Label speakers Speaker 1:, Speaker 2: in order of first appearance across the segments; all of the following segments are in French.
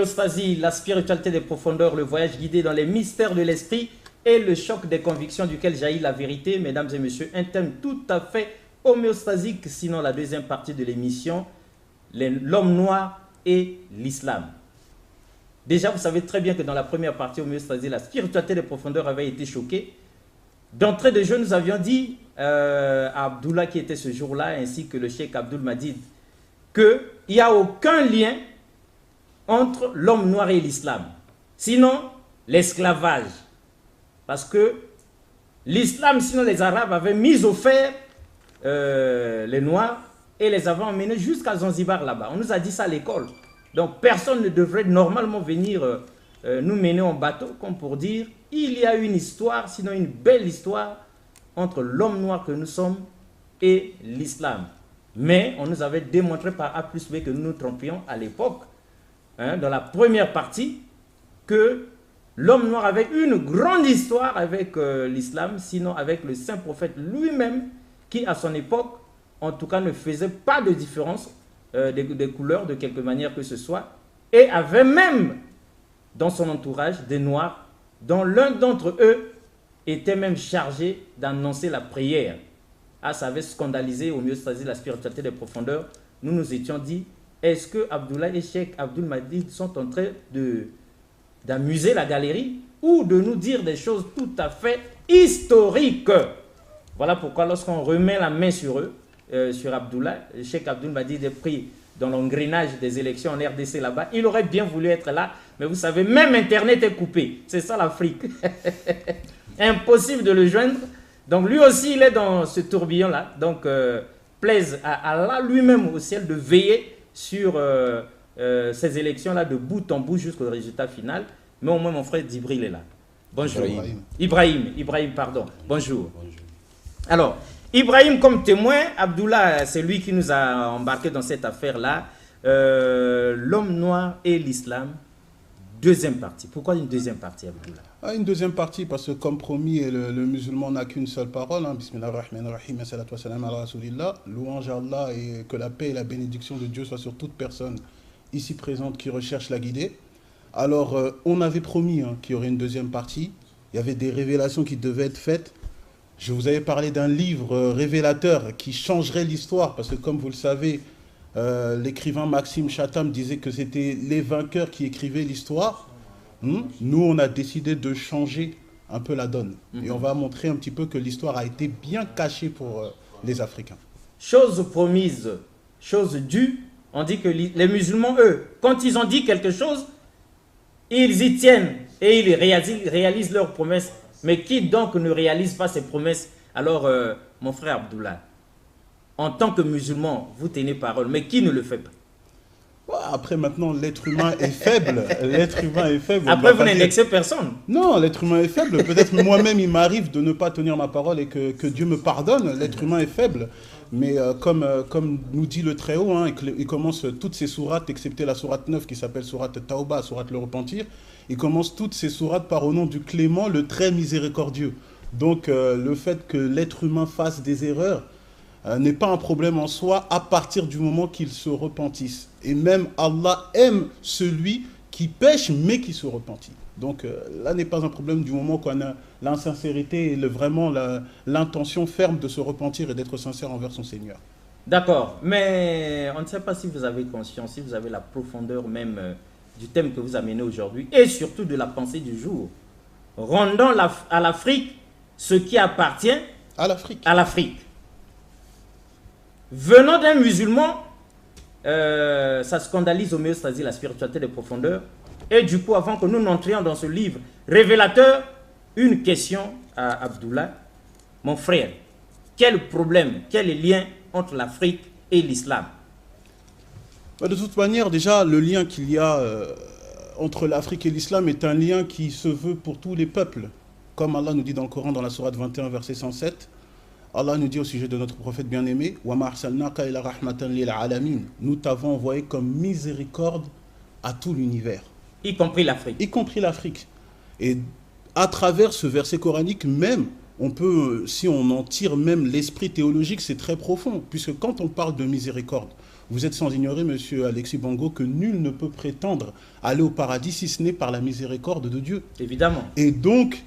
Speaker 1: Homéostasie, la spiritualité des profondeurs, le voyage guidé dans les mystères de l'esprit et le choc des convictions duquel jaillit la vérité. Mesdames et messieurs, un thème tout à fait homéostasique, sinon la deuxième partie de l'émission, l'homme noir et l'islam. Déjà, vous savez très bien que dans la première partie homéostasie, la spiritualité des profondeurs avait été choquée. D'entrée de jeu, nous avions dit à Abdullah qui était ce jour-là, ainsi que le cheikh Abdul Majid, qu'il n'y a aucun lien entre l'homme noir et l'islam. Sinon, l'esclavage. Parce que l'islam, sinon les Arabes avaient mis au fer les Noirs et les avaient emmenés jusqu'à Zanzibar là-bas. On nous a dit ça à l'école. Donc personne ne devrait normalement venir nous mener en bateau comme pour dire il y a une histoire, sinon une belle histoire entre l'homme noir que nous sommes et l'islam. Mais on nous avait démontré par A plus B que nous nous trompions à l'époque, dans la première partie, que l'homme noir avait une grande histoire avec l'islam, sinon avec le saint prophète lui-même, qui à son époque, en tout cas, ne faisait pas de différence des couleurs de quelque manière que ce soit, et avait même dans son entourage des noirs, dont l'un d'entre eux était même chargé d'annoncer la prière. Ah, ça avait scandalisé homéostasie la spiritualité des profondeurs. Nous nous étions dit, est-ce que Abdullah et Cheikh Abdul Majid sont en train d'amuser la galerie ou de nous dire des choses tout à fait historiques? Voilà pourquoi lorsqu'on remet la main sur eux, sur Abdullah, Cheikh Abdul Majid est pris dans l'engrenage des élections en RDC là-bas. Il aurait bien voulu être là, mais vous savez, même Internet est coupé. C'est ça l'Afrique. Impossible de le joindre. Donc lui aussi, il est dans ce tourbillon-là. Donc plaise à Allah lui-même au ciel de veiller sur ces élections-là de bout en bout jusqu'au résultat final. Mais au moins, mon frère Djibril est là. Bonjour. Ibrahim, pardon. Bonjour. Bonjour. Alors, Ibrahim comme témoin, Abdullah, c'est lui qui nous a embarqué dans cette affaire-là. L'homme noir et l'islam, deuxième partie. Pourquoi une deuxième partie, Abdullah?
Speaker 2: Une deuxième partie, parce que comme promis, le musulman n'a qu'une seule parole. Bismillahirrahmanirrahim, salatu wassalam ala rasulillah. Louange à Allah et que la paix et la bénédiction de Dieu soient sur toute personne ici présente qui recherche la guider. Alors, on avait promis qu'il y aurait une deuxième partie. Il y avait des révélations qui devaient être faites. Je vous avais parlé d'un livre révélateur qui changerait l'histoire, parce que comme vous le savez, l'écrivain Maxime Chatham disait que c'était les vainqueurs qui écrivaient l'histoire. Nous, on a décidé de changer un peu la donne. Et on va montrer un petit peu que l'histoire a été bien cachée pour les Africains.
Speaker 1: Chose promise, chose due, on dit que les musulmans, eux, quand ils ont dit quelque chose, ils y tiennent et ils réalisent leurs promesses. Mais qui donc ne réalise pas ses promesses? Alors, mon frère Abdullah, en tant que musulman, vous tenez parole, mais qui ne le fait pas?
Speaker 2: Après, maintenant, l'être humain est faible. L'être humain est faible.
Speaker 1: Après, vous n'indexez personne.
Speaker 2: Non, l'être humain est faible. Peut-être moi-même, il m'arrive de ne pas tenir ma parole et que Dieu me pardonne. L'être humain est faible. Mais comme nous dit le Très-Haut, il commence toutes ces sourates, excepté la sourate 9 qui s'appelle sourate Tauba, sourate le repentir, il commence toutes ces sourates par au nom du Clément, le très miséricordieux. Donc le fait que l'être humain fasse des erreurs n'est pas un problème en soi à partir du moment qu'il se repentisse. Et même Allah aime celui qui pêche mais qui se repentit. Donc là n'est pas un problème du moment qu'on a l'insincérité et vraiment l'intention ferme de se repentir et d'être sincère envers son Seigneur.
Speaker 1: D'accord, mais on ne sait pas si vous avez conscience, si vous avez la profondeur même du thème que vous amenez aujourd'hui et surtout de la pensée du jour. Rendons à l'Afrique ce qui appartient à l'Afrique. Venant d'un musulman, ça scandalise homéostasie, la spiritualité des profondeurs. Et du coup, avant que nous n'entrions dans ce livre révélateur, une question à Abdullah. Mon frère, quel problème, quel lien entre l'Afrique et l'islam?
Speaker 2: De toute manière, déjà, le lien qu'il y a entre l'Afrique et l'islam est un lien qui se veut pour tous les peuples. Comme Allah nous dit dans le Coran, dans la sourate 21, verset 107, Allah nous dit au sujet de notre prophète bien-aimé, « Wa ma arsalnaka ila rahmatan lil alamin » Nous t'avons envoyé comme miséricorde à tout l'univers.
Speaker 1: Y compris l'Afrique.
Speaker 2: Y compris l'Afrique. Et à travers ce verset coranique même, on peut, si on en tire même l'esprit théologique, c'est très profond. Puisque quand on parle de miséricorde, Vous êtes sans ignorer, monsieur Alexis Bongo, que nul ne peut prétendre aller au paradis si ce n'est par la miséricorde de Dieu.
Speaker 1: Évidemment.
Speaker 2: Et donc,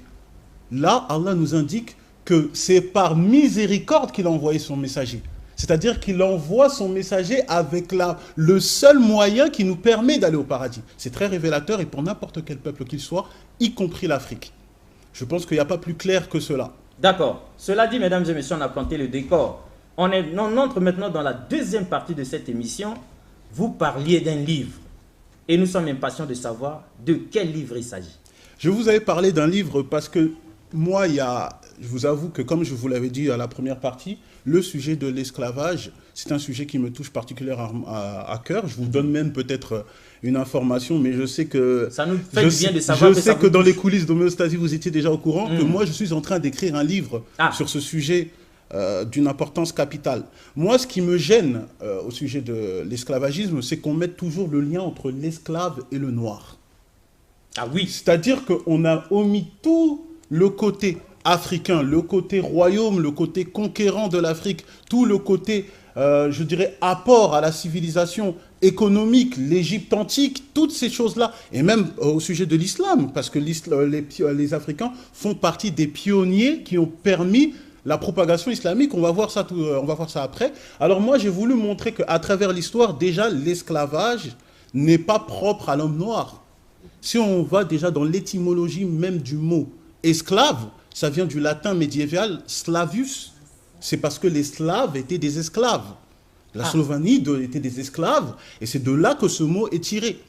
Speaker 2: là, Allah nous indique que c'est par miséricorde qu'il a envoyé son messager. C'est-à-dire qu'il envoie son messager avec le seul moyen qui nous permet d'aller au paradis. C'est très révélateur et pour n'importe quel peuple qu'il soit, y compris l'Afrique. Je pense qu'il n'y a pas plus clair que cela.
Speaker 1: D'accord. Cela dit, mesdames et messieurs, on a planté le décor. On entre maintenant dans la deuxième partie de cette émission. Vous parliez d'un livre. Et nous sommes impatients de savoir de quel livre il s'agit.
Speaker 2: Je vous avais parlé d'un livre parce que moi, je vous avoue que comme je vous l'avais dit à la première partie, le sujet de l'esclavage, c'est un sujet qui me touche particulièrement à cœur. Je vous donne même peut-être une information, mais je sais que...
Speaker 1: Ça nous fait bien de savoir
Speaker 2: je sais que dans les coulisses d'Homéostasie, vous étiez déjà au courant que moi, je suis en train d'écrire un livre sur ce sujet d'une importance capitale. Moi, ce qui me gêne au sujet de l'esclavagisme, c'est qu'on mette toujours le lien entre l'esclave et le noir.
Speaker 1: Ah oui.
Speaker 2: C'est-à-dire qu'on a omis tout le côté africain, le côté royaume, le côté conquérant de l'Afrique, tout le côté, je dirais, apport à la civilisation économique, l'Égypte antique, toutes ces choses-là, et même au sujet de l'islam, parce que les Africains font partie des pionniers qui ont permis la propagation islamique. On va voir ça après. Alors moi, j'ai voulu montrer qu'à travers l'histoire, déjà, l'esclavage n'est pas propre à l'homme noir. Si on va déjà dans l'étymologie même du mot esclave, ça vient du latin médiéval Slavius. C'est parce que les Slaves étaient des esclaves. La Slovénie était des esclaves, et c'est de là que ce mot est tiré.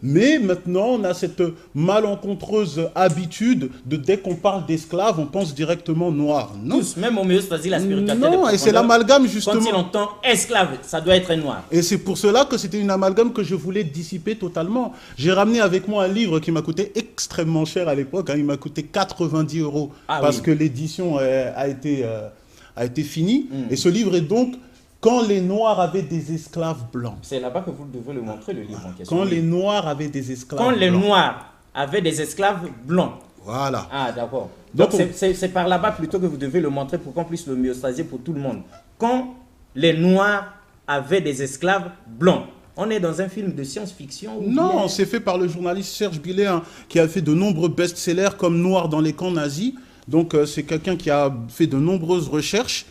Speaker 2: Mais maintenant, on a cette malencontreuse habitude de, dès qu'on parle d'esclaves, on pense directement noir. Non.
Speaker 1: Tous, même homéostasie, la spiritualité.
Speaker 2: Non, et c'est l'amalgame justement.
Speaker 1: Quand il entend esclave, ça doit être un noir.
Speaker 2: Et c'est pour cela que c'était une amalgame que je voulais dissiper totalement. J'ai ramené avec moi un livre qui m'a coûté extrêmement cher à l'époque. Il m'a coûté 90 € parce que l'édition a été finie. Et ce livre est donc quand les Noirs avaient des esclaves blancs.
Speaker 1: C'est là-bas que vous devez le montrer, le livre en question.
Speaker 2: Quand les Noirs avaient des esclaves blancs.
Speaker 1: Quand les Noirs avaient des esclaves blancs.
Speaker 2: Voilà.
Speaker 1: Ah, d'accord. Donc, c'est par là-bas plutôt que vous devez le montrer pour qu'on puisse le homéostasier pour tout le monde. Quand les Noirs avaient des esclaves blancs. On est dans un film de science-fiction?
Speaker 2: Non, c'est fait par le journaliste Serge Billet, qui a fait de nombreux best-sellers comme Noir dans les camps nazis. Donc, c'est quelqu'un qui a fait de nombreuses recherches.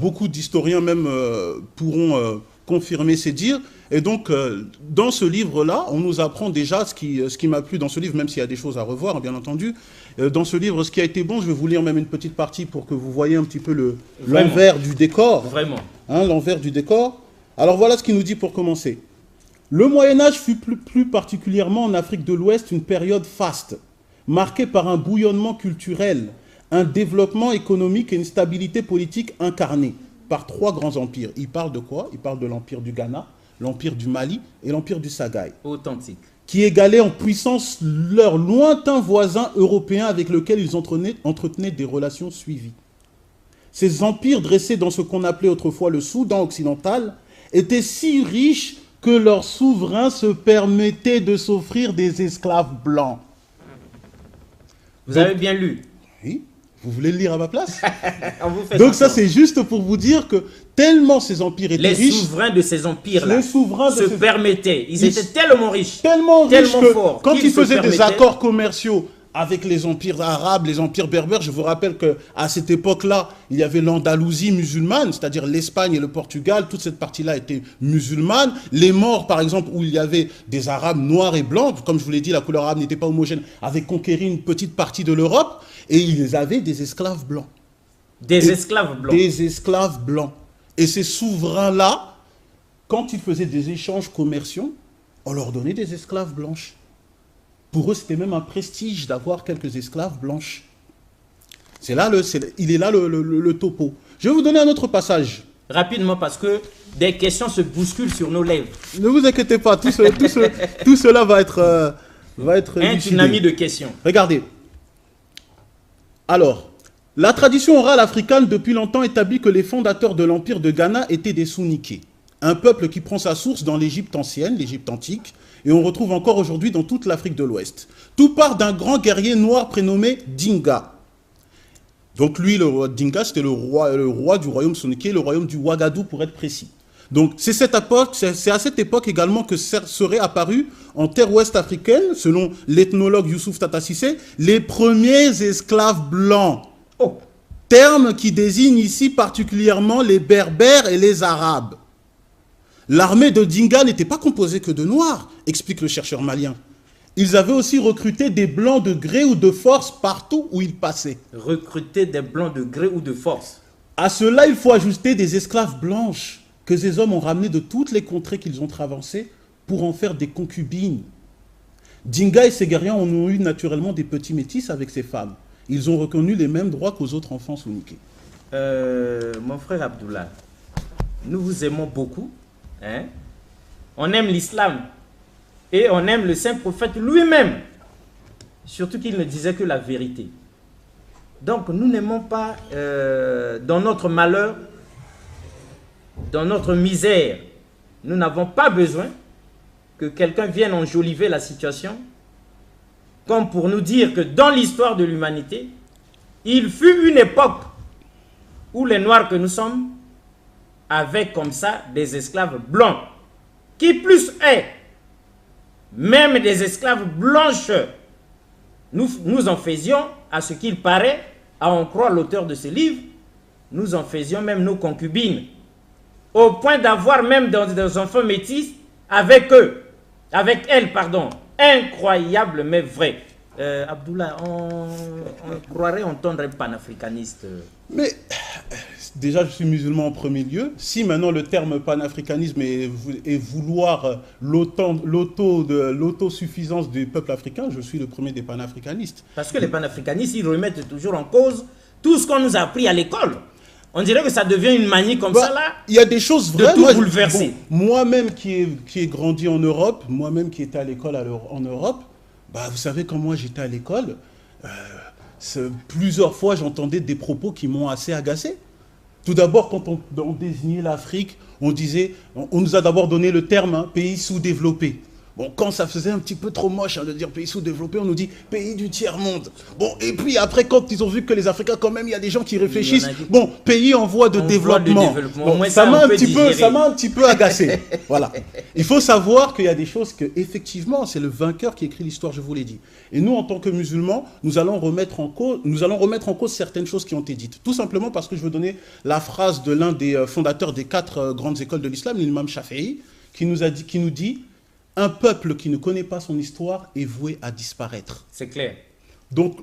Speaker 2: Beaucoup d'historiens même pourront confirmer ces dires. Et donc, dans ce livre-là, on nous apprend déjà ce qui m'a plu dans ce livre, même s'il y a des choses à revoir, bien entendu. Dans ce livre, ce qui a été bon, je vais vous lire même une petite partie pour que vous voyez un petit peu l'envers du décor.
Speaker 1: Vraiment.
Speaker 2: Hein, l'envers du décor. Alors voilà ce qu'il nous dit pour commencer. Le Moyen-Âge fut plus particulièrement en Afrique de l'Ouest une période faste, marquée par un bouillonnement culturel, un développement économique et une stabilité politique incarnée par trois grands empires. Il parle de quoi? Il parle de l'empire du Ghana, l'empire du Mali et l'empire du Sagaï.
Speaker 1: Authentique.
Speaker 2: Qui égalaient en puissance leurs lointains voisins européens avec lesquels ils entretenaient des relations suivies. Ces empires dressés dans ce qu'on appelait autrefois le Soudan occidental étaient si riches que leurs souverains se permettaient de s'offrir des esclaves blancs.
Speaker 1: Vous avez bien lu?
Speaker 2: Oui. Vous voulez le lire à ma place?
Speaker 1: Donc
Speaker 2: ça, c'est juste pour vous dire que tellement ces empires étaient riches...
Speaker 1: Les souverains de ces empires-là se permettaient. Ils étaient tellement riches.
Speaker 2: Tellement riches que forts, quand ils faisaient des accords commerciaux avec les empires arabes, les empires berbères, je vous rappelle qu'à cette époque-là, il y avait l'Andalousie musulmane, c'est-à-dire l'Espagne et le Portugal, toute cette partie-là était musulmane. Les Maures, par exemple, où il y avait des Arabes noirs et blancs, comme je vous l'ai dit, la couleur arabe n'était pas homogène, avaient conquéri une petite partie de l'Europe, et ils avaient des esclaves blancs.
Speaker 1: Des esclaves blancs.
Speaker 2: Des esclaves blancs. Et ces souverains-là, quand ils faisaient des échanges commerciaux, on leur donnait des esclaves blanches. Pour eux, c'était même un prestige d'avoir quelques esclaves blanches. Il est là le topo. Je vais vous donner un autre passage.
Speaker 1: Rapidement, parce que des questions se bousculent sur nos lèvres.
Speaker 2: Ne vous inquiétez pas, tout cela va être
Speaker 1: un tsunami de questions.
Speaker 2: Regardez. Alors, la tradition orale africaine depuis longtemps établit que les fondateurs de l'empire de Ghana étaient des Souniké, un peuple qui prend sa source dans l'Égypte ancienne, l'Égypte antique, et on retrouve encore aujourd'hui dans toute l'Afrique de l'Ouest. Tout part d'un grand guerrier noir prénommé Dinga. Donc lui, le roi Dinga, c'était le roi du royaume Souniké, le royaume du Ouagadou pour être précis. Donc c'est à cette époque également que seraient apparus en terre ouest africaine, selon l'ethnologue Youssouf Tata Cissé, les premiers esclaves blancs.
Speaker 1: Oh.
Speaker 2: Terme qui désigne ici particulièrement les Berbères et les Arabes. L'armée de Dinga n'était pas composée que de Noirs, explique le chercheur malien. Ils avaient aussi recruté des Blancs de gré ou de force partout où ils passaient.
Speaker 1: Recruter des Blancs de gré ou de force.
Speaker 2: À cela, il faut ajouter des esclaves blanches que ces hommes ont ramenés de toutes les contrées qu'ils ont traversées pour en faire des concubines. Dinga et ses guerriers ont eu naturellement des petits métis avec ces femmes. Ils ont reconnu les mêmes droits qu'aux autres enfants souniqués.
Speaker 1: Mon frère Abdoullah, nous vous aimons beaucoup. Hein? On aime l'islam et on aime le saint prophète lui-même. Surtout qu'il ne disait que la vérité. Donc nous n'aimons pas, dans notre malheur, dans notre misère, nous n'avons pas besoin que quelqu'un vienne enjoliver la situation, comme pour nous dire que dans l'histoire de l'humanité, il fut une époque où les Noirs que nous sommes avaient comme ça des esclaves blancs, qui plus est, même des esclaves blanches, nous en faisions, à ce qu'il paraît, à en croire l'auteur de ce livre, nous en faisions même nos concubines, au point d'avoir même des enfants métis avec eux, avec elles, pardon. Incroyable mais vrai. Abdoullah, on croirait entendre un panafricaniste.
Speaker 2: Mais déjà, je suis musulman en premier lieu. Si maintenant le terme panafricanisme est vouloir l'autosuffisance du peuple africain, je suis le premier des panafricanistes.
Speaker 1: Parce que les panafricanistes, ils remettent toujours en cause tout ce qu'on nous a appris à l'école. On dirait que ça devient une manie comme ça là.
Speaker 2: Il y a des choses vraies.
Speaker 1: De tout bouleverser.
Speaker 2: Bon, moi-même qui ai grandi en Europe, moi-même qui étais à l'école en Europe, bah, vous savez, quand moi j'étais à l'école, plusieurs fois j'entendais des propos qui m'ont assez agacé. Tout d'abord, quand on désignait l'Afrique, on nous a d'abord donné le terme pays sous-développé. Bon, quand ça faisait un petit peu trop moche de dire pays sous-développé, on nous dit pays du tiers-monde. Bon, et puis après, quand ils ont vu que les Africains, quand même, il y a des gens qui réfléchissent, bon, pays en voie de développement. Bon, ça m'a un petit peu agacé. Voilà. Il faut savoir qu'il y a des choses que, effectivement, c'est le vainqueur qui écrit l'histoire, je vous l'ai dit. Et nous, en tant que musulmans, nous allons remettre en cause certaines choses qui ont été dites. Tout simplement parce que je veux donner la phrase de l'un des fondateurs des 4 grandes écoles de l'islam, l'imam Shafi'i, qui nous dit un peuple qui ne connaît pas son histoire est voué à disparaître.
Speaker 1: C'est clair.
Speaker 2: Donc,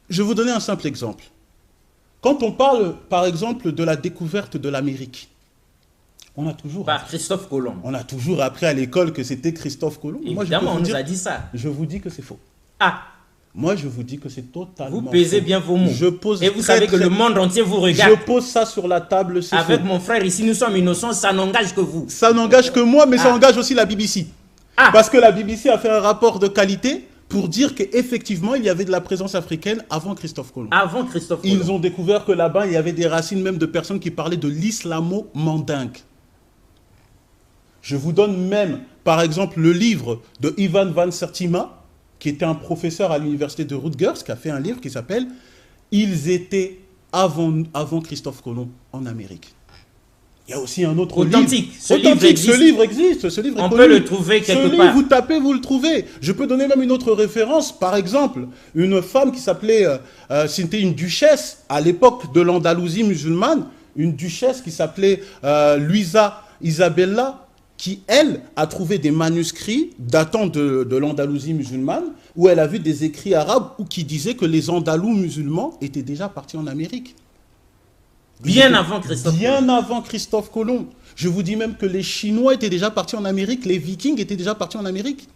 Speaker 2: je vais vous donner un simple exemple. Quand on parle, par exemple, de la découverte de l'Amérique,
Speaker 1: par Christophe Colomb.
Speaker 2: On a toujours appris à l'école que c'était Christophe Colomb.
Speaker 1: Évidemment, on nous a dit ça.
Speaker 2: Je vous dis que c'est faux.
Speaker 1: Ah.
Speaker 2: Moi, je vous dis que c'est totalement
Speaker 1: Vous pesez
Speaker 2: faux.
Speaker 1: bien vos mots. Et vous savez que le monde entier vous regarde.
Speaker 2: Je pose ça sur la table, c'est
Speaker 1: Avec
Speaker 2: faux.
Speaker 1: mon frère ici, nous sommes innocents, ça n'engage que vous.
Speaker 2: Ça n'engage que moi, mais ça engage aussi la BBC.
Speaker 1: Ah.
Speaker 2: Parce que la BBC a fait un rapport de qualité pour dire qu'effectivement, il y avait de la présence africaine avant Christophe Colomb.
Speaker 1: Avant Christophe Colomb.
Speaker 2: Ils ont découvert que là-bas, il y avait des racines même de personnes qui parlaient de l'islamo-mandingue. Je vous donne même, par exemple, le livre de Ivan van Sertima, qui était un professeur à l'université de Rutgers, qui a fait un livre qui s'appelle « Ils étaient avant Christophe Colomb en Amérique ». Il y a aussi un autre livre.
Speaker 1: Authentique. Ce livre
Speaker 2: existe. Ce livre est
Speaker 1: On
Speaker 2: connu.
Speaker 1: peut le trouver quelque part.
Speaker 2: Vous tapez, vous le trouvez. Je peux donner même une autre référence. Par exemple, une femme qui s'appelait, c'était une duchesse à l'époque de l'Andalousie musulmane, une duchesse qui s'appelait Luisa Isabella, qui, elle, a trouvé des manuscrits datant de l'Andalousie musulmane, où elle a vu des écrits arabes qui disaient que les Andalous musulmans étaient déjà partis en Amérique.
Speaker 1: Bien avant Christophe Colomb.
Speaker 2: Bien avant Christophe Colomb. Je vous dis même que les Chinois étaient déjà partis en Amérique, les Vikings étaient déjà partis en Amérique.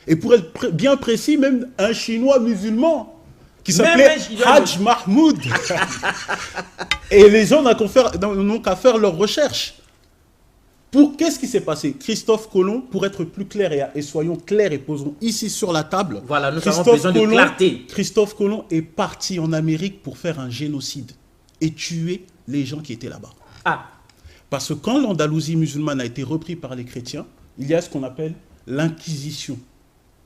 Speaker 2: Et pour être bien précis, même un Chinois musulman qui s'appelait Hajj Mahmoud. Et les gens n'ont qu'à faire leurs recherches. Qu'est-ce qui s'est passé? Christophe Colomb, pour être plus clair et soyons clairs et posons ici sur la table,
Speaker 1: voilà, nous avons besoin de clarté.
Speaker 2: Christophe Colomb est parti en Amérique pour faire un génocide et tuer les gens qui étaient là-bas.
Speaker 1: Ah.
Speaker 2: Parce que quand l'Andalousie musulmane a été reprise par les chrétiens, il y a ce qu'on appelle l'Inquisition,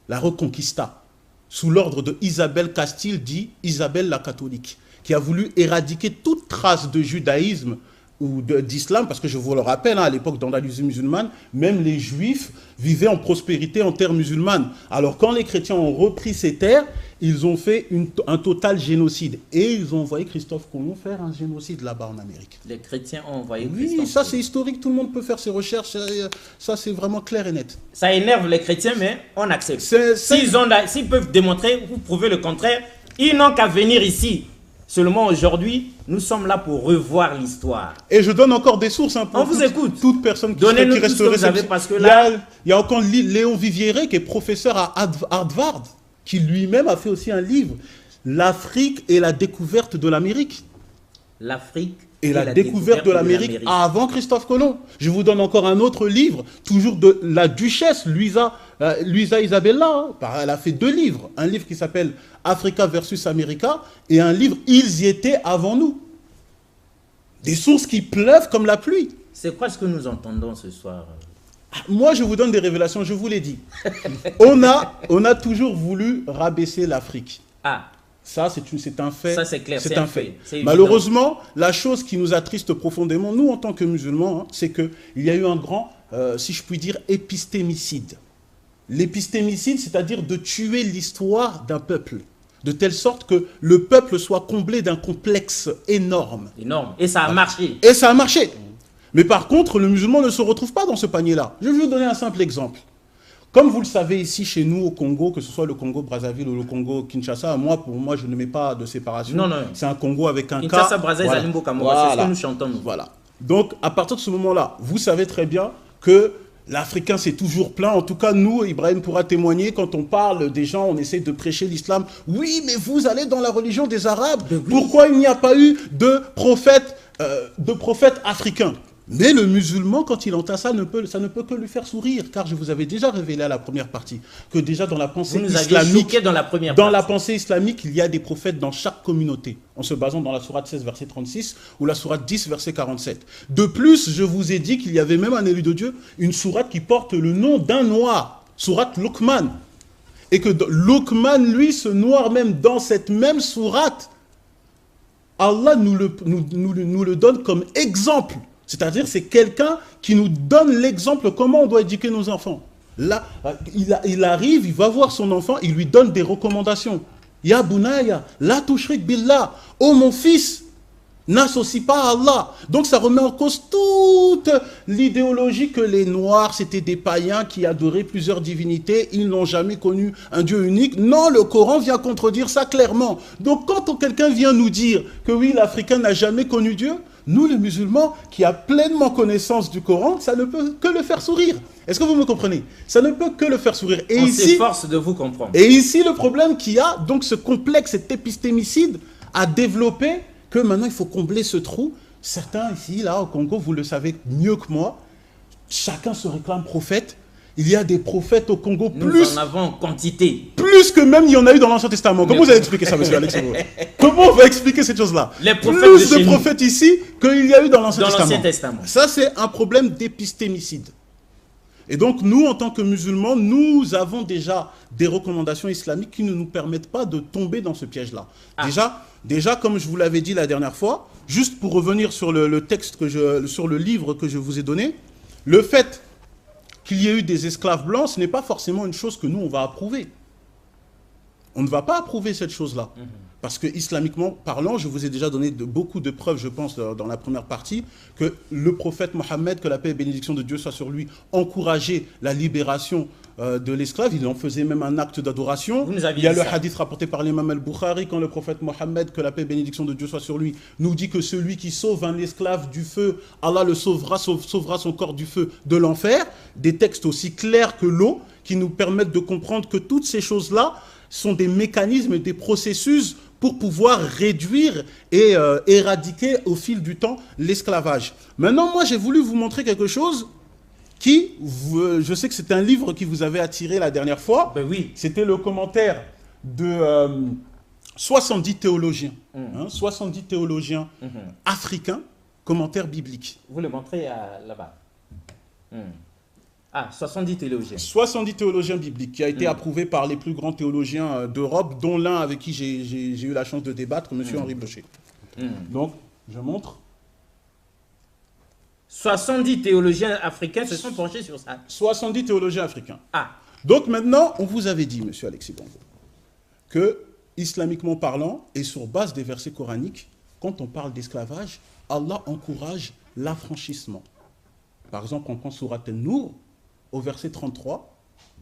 Speaker 2: la Reconquista, sous l'ordre de Isabelle Castille, dit Isabelle la catholique, qui a voulu éradiquer toute trace de judaïsme ou d'islam, parce que je vous le rappelle, hein, à l'époque d'Andalousie musulmane, même les juifs vivaient en prospérité en terre musulmane. Alors quand les chrétiens ont repris ces terres, ils ont fait un total génocide. Et ils ont envoyé Christophe Colomb faire un génocide là-bas en Amérique.
Speaker 1: Les chrétiens ont envoyé
Speaker 2: Oui,
Speaker 1: Christophe
Speaker 2: ça
Speaker 1: Colomb.
Speaker 2: c'est historique, tout le monde peut faire ses recherches, ça c'est vraiment clair et net.
Speaker 1: Ça énerve les chrétiens, mais on accepte. S'ils peuvent démontrer ou prouver le contraire, ils n'ont qu'à venir ici. Seulement aujourd'hui, nous sommes là pour revoir l'histoire.
Speaker 2: Et je donne encore des sources. Hein, pour
Speaker 1: on vous écoute.
Speaker 2: Toute personne qui
Speaker 1: Donnez-nous tout ce que vous avez, parce que là...
Speaker 2: Il y a encore Léon Viviere, qui est professeur à Harvard, qui lui-même a fait aussi un livre, L'Afrique et la découverte de l'Amérique.
Speaker 1: L'Afrique
Speaker 2: et la découverte de l'Amérique avant Christophe Colomb. Je vous donne encore un autre livre, toujours de la duchesse Luisa Isabella. Elle a fait 2 livres. Un livre qui s'appelle Africa versus America et un livre Ils y étaient avant nous. Des sources qui pleuvent comme la pluie.
Speaker 1: C'est quoi ce que nous entendons ce soir?
Speaker 2: Moi, je vous donne des révélations, je vous l'ai dit. On a toujours voulu rabaisser l'Afrique.
Speaker 1: Ah.
Speaker 2: Ça, c'est un fait.
Speaker 1: Ça, c'est clair.
Speaker 2: C'est un fait. Malheureusement, la chose qui nous attriste profondément, nous, en tant que musulmans, hein, c'est qu'il y a eu un grand, si je puis dire, épistémicide. L'épistémicide, c'est-à-dire de tuer l'histoire d'un peuple, de telle sorte que le peuple soit comblé d'un complexe énorme.
Speaker 1: Énorme. Et ça a marché.
Speaker 2: Et ça a marché. Mais par contre, le musulman ne se retrouve pas dans ce panier-là. Je vais vous donner un simple exemple. Comme vous le savez ici, chez nous, au Congo, que ce soit le Congo-Brazzaville ou le Congo-Kinshasa, pour moi, je ne mets pas de séparation.
Speaker 1: Non, non.
Speaker 2: C'est un Congo avec un cas.
Speaker 1: Kinshasa-Brazzaville,
Speaker 2: voilà.
Speaker 1: Zalimbo, Kamora, c'est ce que nous chantons. Nous.
Speaker 2: Voilà. Donc, à partir de ce moment-là, vous savez très bien que l'Africain s'est toujours plaint. En tout cas, nous, Ibrahim pourra témoigner, quand on parle des gens, on essaie de prêcher l'islam. Oui, mais vous allez dans la religion des Arabes. Pourquoi il n'y a pas eu de prophète africain? Mais le musulman, quand il entend ça, ça ne peut que lui faire sourire, car je vous avais déjà révélé à la première partie que déjà dans la pensée islamique, dans la pensée islamique, il y a des prophètes dans chaque communauté, en se basant dans la sourate 16, verset 36, ou la sourate 10, verset 47. De plus, je vous ai dit qu'il y avait même un élu de Dieu, une sourate qui porte le nom d'un noir, sourate Luqman, et que Luqman, lui, ce noir même dans cette même sourate, Allah nous le donne comme exemple. C'est-à-dire, c'est quelqu'un qui nous donne l'exemple comment on doit éduquer nos enfants. Là, il arrive, il va voir son enfant, il lui donne des recommandations. Ya Bunaya, la tushrik billah. Oh mon fils, n'associe pas à Allah. Donc ça remet en cause toute l'idéologie que les Noirs, c'était des païens qui adoraient plusieurs divinités, ils n'ont jamais connu un Dieu unique. Non, le Coran vient contredire ça clairement. Donc quand quelqu'un vient nous dire que oui, l'Africain n'a jamais connu Dieu, nous, les musulmans, qui a pleinement connaissance du Coran, ça ne peut que le faire sourire. Est-ce que vous me comprenez? Ça ne peut que le faire sourire. Et
Speaker 1: on s'efforce de vous comprendre.
Speaker 2: Et ici, le problème qu'il y a, donc ce complexe, cet épistémicide, a développé que maintenant, il faut combler ce trou. Certains ici, là, au Congo, vous le savez mieux que moi, chacun se réclame prophète. Il y a des prophètes au Congo
Speaker 1: Nous en avons en quantité.
Speaker 2: Plus que même il y en a eu dans l'Ancien Testament. Comment vous allez expliquer ça, monsieur Alex? Comment on va expliquer cette chose-là? Plus de prophètes ici qu'il y a eu dans l'Ancien Testament. Ça, c'est un problème d'épistémicide. Et donc, nous, en tant que musulmans, nous avons déjà des recommandations islamiques qui ne nous permettent pas de tomber dans ce piège-là. Déjà, comme je vous l'avais dit la dernière fois, juste pour revenir sur le texte, sur le livre que je vous ai donné, le fait qu'il y ait eu des esclaves blancs, ce n'est pas forcément une chose que nous, on va approuver. On ne va pas approuver cette chose-là. Parce que, islamiquement parlant, je vous ai déjà donné beaucoup de preuves, je pense, dans la première partie, que le prophète Mohammed, que la paix et bénédiction de Dieu soit sur lui, encourageait la libération de l'esclave. Il en faisait même un acte d'adoration. Il y a le hadith rapporté par l'imam al-Bukhari, quand le prophète Mohammed, que la paix et bénédiction de Dieu soit sur lui, nous dit que celui qui sauve un esclave du feu, Allah le sauvera son corps du feu de l'enfer. Des textes aussi clairs que l'eau, qui nous permettent de comprendre que toutes ces choses-là sont des mécanismes, des processus pour pouvoir réduire et éradiquer au fil du temps l'esclavage. Maintenant, moi, j'ai voulu vous montrer quelque chose qui, je sais que c'était un livre qui vous avait attiré la dernière fois.
Speaker 1: Ben oui.
Speaker 2: C'était le commentaire de 70 théologiens, 70 théologiens africains, commentaires bibliques.
Speaker 1: Vous le montrez là-bas. 70 théologiens.
Speaker 2: 70 théologiens bibliques, qui a été approuvé par les plus grands théologiens d'Europe, dont l'un avec qui j'ai eu la chance de débattre, M. Henri Blocher. Donc, je montre.
Speaker 1: 70 théologiens africains se sont penchés sur ça.
Speaker 2: 70 théologiens africains.
Speaker 1: Ah.
Speaker 2: Donc maintenant, on vous avait dit, monsieur Alexis Bongo, que, islamiquement parlant, et sur base des versets coraniques, quand on parle d'esclavage, Allah encourage l'affranchissement. Par exemple, on prend Surat An-Nur, au verset 33,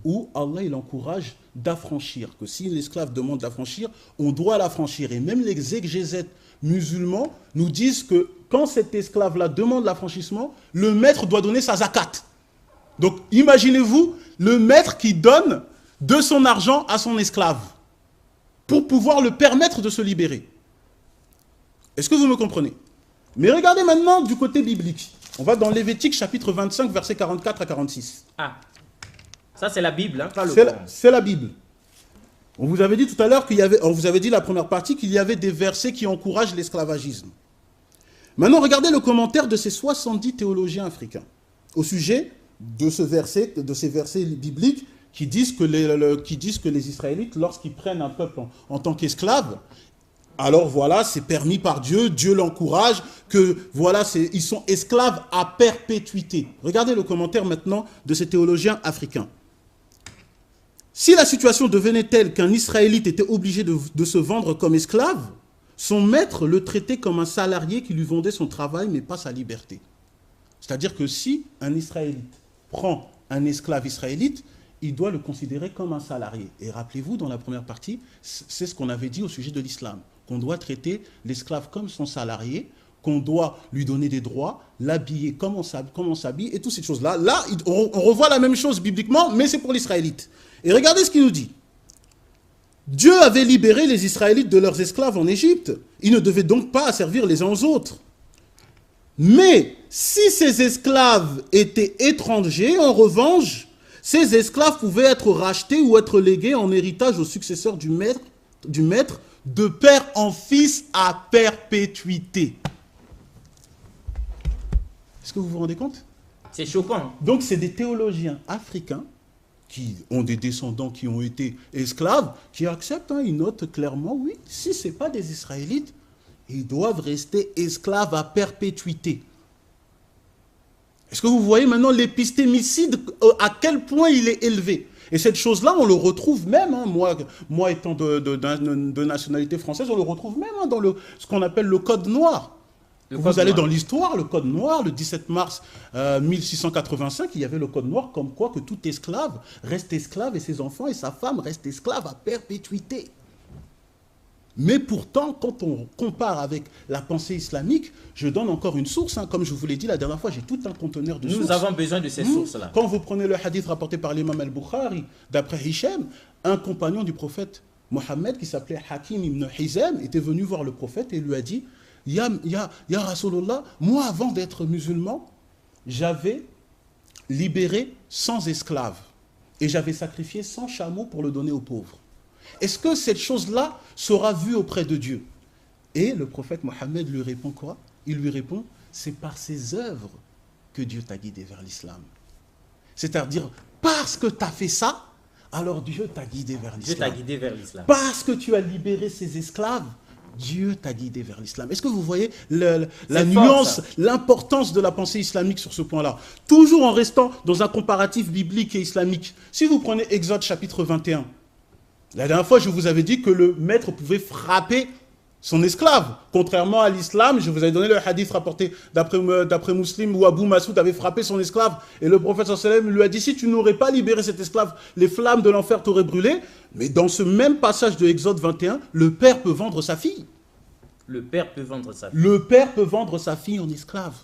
Speaker 2: où Allah il encourage d'affranchir, que si l'esclave demande d'affranchir, on doit l'affranchir. Et même les exégètes musulmans nous disent que quand cet esclave-là demande l'affranchissement, le maître doit donner sa zakat. Donc imaginez-vous le maître qui donne de son argent à son esclave pour pouvoir le permettre de se libérer. Est-ce que vous me comprenez? Mais regardez maintenant du côté biblique. On va dans Lévitique chapitre 25, versets 44 à 46.
Speaker 1: Ah, ça c'est la Bible, hein, pas le
Speaker 2: C'est
Speaker 1: Coran.
Speaker 2: c'est la Bible. On vous avait dit tout à l'heure qu'il y avait, on vous avait dit la première partie qu'il y avait des versets qui encouragent l'esclavagisme. Maintenant, regardez le commentaire de ces 70 théologiens africains au sujet de ces versets bibliques qui disent que les Israélites, lorsqu'ils prennent un peuple en tant qu'esclaves, alors voilà, c'est permis par Dieu, Dieu l'encourage, que voilà, ils sont esclaves à perpétuité. Regardez le commentaire maintenant de ces théologiens africains. Si la situation devenait telle qu'un Israélite était obligé de se vendre comme esclave, son maître le traitait comme un salarié qui lui vendait son travail mais pas sa liberté. C'est-à-dire que si un Israélite prend un esclave israélite, il doit le considérer comme un salarié. Et rappelez-vous, dans la première partie, c'est ce qu'on avait dit au sujet de l'islam, qu'on doit traiter l'esclave comme son salarié, qu'on doit lui donner des droits, l'habiller comme on s'habille, et toutes ces choses-là. Là, on revoit la même chose bibliquement, mais c'est pour l'Israélite. Et regardez ce qu'il nous dit. Dieu avait libéré les Israélites de leurs esclaves en Égypte. Ils ne devaient donc pas servir les uns aux autres. Mais si ces esclaves étaient étrangers, en revanche, ces esclaves pouvaient être rachetés ou être légués en héritage aux successeurs du maître de père en fils à perpétuité. Est-ce que vous vous rendez compte?
Speaker 1: C'est choquant.
Speaker 2: Donc c'est des théologiens africains qui ont des descendants qui ont été esclaves, qui acceptent, hein, ils notent clairement, oui, si ce n'est pas des Israélites, ils doivent rester esclaves à perpétuité. Est-ce que vous voyez maintenant l'épistémicide, à quel point il est élevé? Et cette chose-là, on le retrouve même, hein, moi étant de nationalité française, on le retrouve même hein, dans ce qu'on appelle le Code noir. Vous allez dans l'histoire, le Code noir, le 17 mars 1685, il y avait le Code noir comme quoi que tout esclave reste esclave et ses enfants et sa femme restent esclaves à perpétuité. Mais pourtant, quand on compare avec la pensée islamique, je donne encore une source, hein, comme je vous l'ai dit la dernière fois, j'ai tout un conteneur de sources.
Speaker 1: Nous avons besoin de ces sources-là.
Speaker 2: Quand vous prenez le hadith rapporté par l'imam al-Bukhari, d'après Hichem, un compagnon du prophète Mohammed qui s'appelait Hakim ibn Hizam était venu voir le prophète et lui a dit « Ya Rasulullah, moi avant d'être musulman, j'avais libéré 100 esclaves et j'avais sacrifié 100 chameaux pour le donner aux pauvres. Est-ce que cette chose-là sera vue auprès de Dieu ?» Et le prophète Mohammed lui répond quoi? Il lui répond « C'est par ses œuvres que Dieu t'a guidé vers l'islam. » C'est-à-dire, parce que tu as fait ça, alors Dieu t'a guidé vers l'islam.
Speaker 1: Dieu t'a guidé vers l'islam.
Speaker 2: Parce que tu as libéré ces esclaves, Dieu t'a guidé vers l'islam. Est-ce que vous voyez la nuance, l'importance de la pensée islamique sur ce point-là? Toujours en restant dans un comparatif biblique et islamique. Si vous prenez Exode chapitre 21, la dernière fois, je vous avais dit que le maître pouvait frapper son esclave. Contrairement à l'islam, je vous avais donné le hadith rapporté d'après Muslim où Abu Masoud avait frappé son esclave et le prophète sallallahu alayhi wa sallam lui a dit si tu n'aurais pas libéré cet esclave, les flammes de l'enfer t'auraient brûlé. Mais dans ce même passage de Exode 21, le père peut vendre sa fille.
Speaker 1: Le père peut vendre sa fille.
Speaker 2: Le père peut vendre sa fille en esclave.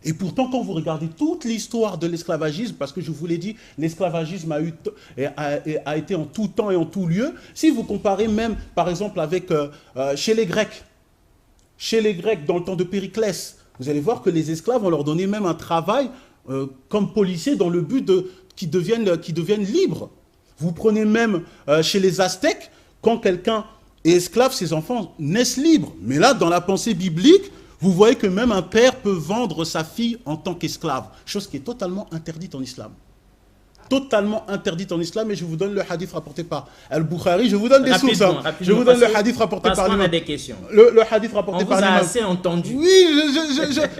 Speaker 2: Et pourtant, quand vous regardez toute l'histoire de l'esclavagisme, parce que je vous l'ai dit, l'esclavagisme a été en tout temps et en tout lieu, si vous comparez même, par exemple, avec chez les Grecs, dans le temps de Périclès, vous allez voir que les esclaves, on leur donnait même un travail comme policiers dans le but qu'ils deviennent libres. Vous prenez même chez les Aztèques, quand quelqu'un est esclave, ses enfants naissent libres. Mais là, dans la pensée biblique, vous voyez que même un père peut vendre sa fille en tant qu'esclave, chose qui est totalement interdite en islam. totalement interdite en islam, et je vous donne le hadith rapporté par Al-Bukhari. Je vous donne des sources. Hein. Je vous donne le hadith rapporté par l'imam.
Speaker 1: Des questions.
Speaker 2: Le hadith rapporté par l'imam.
Speaker 1: On vous a assez entendu.
Speaker 2: Oui,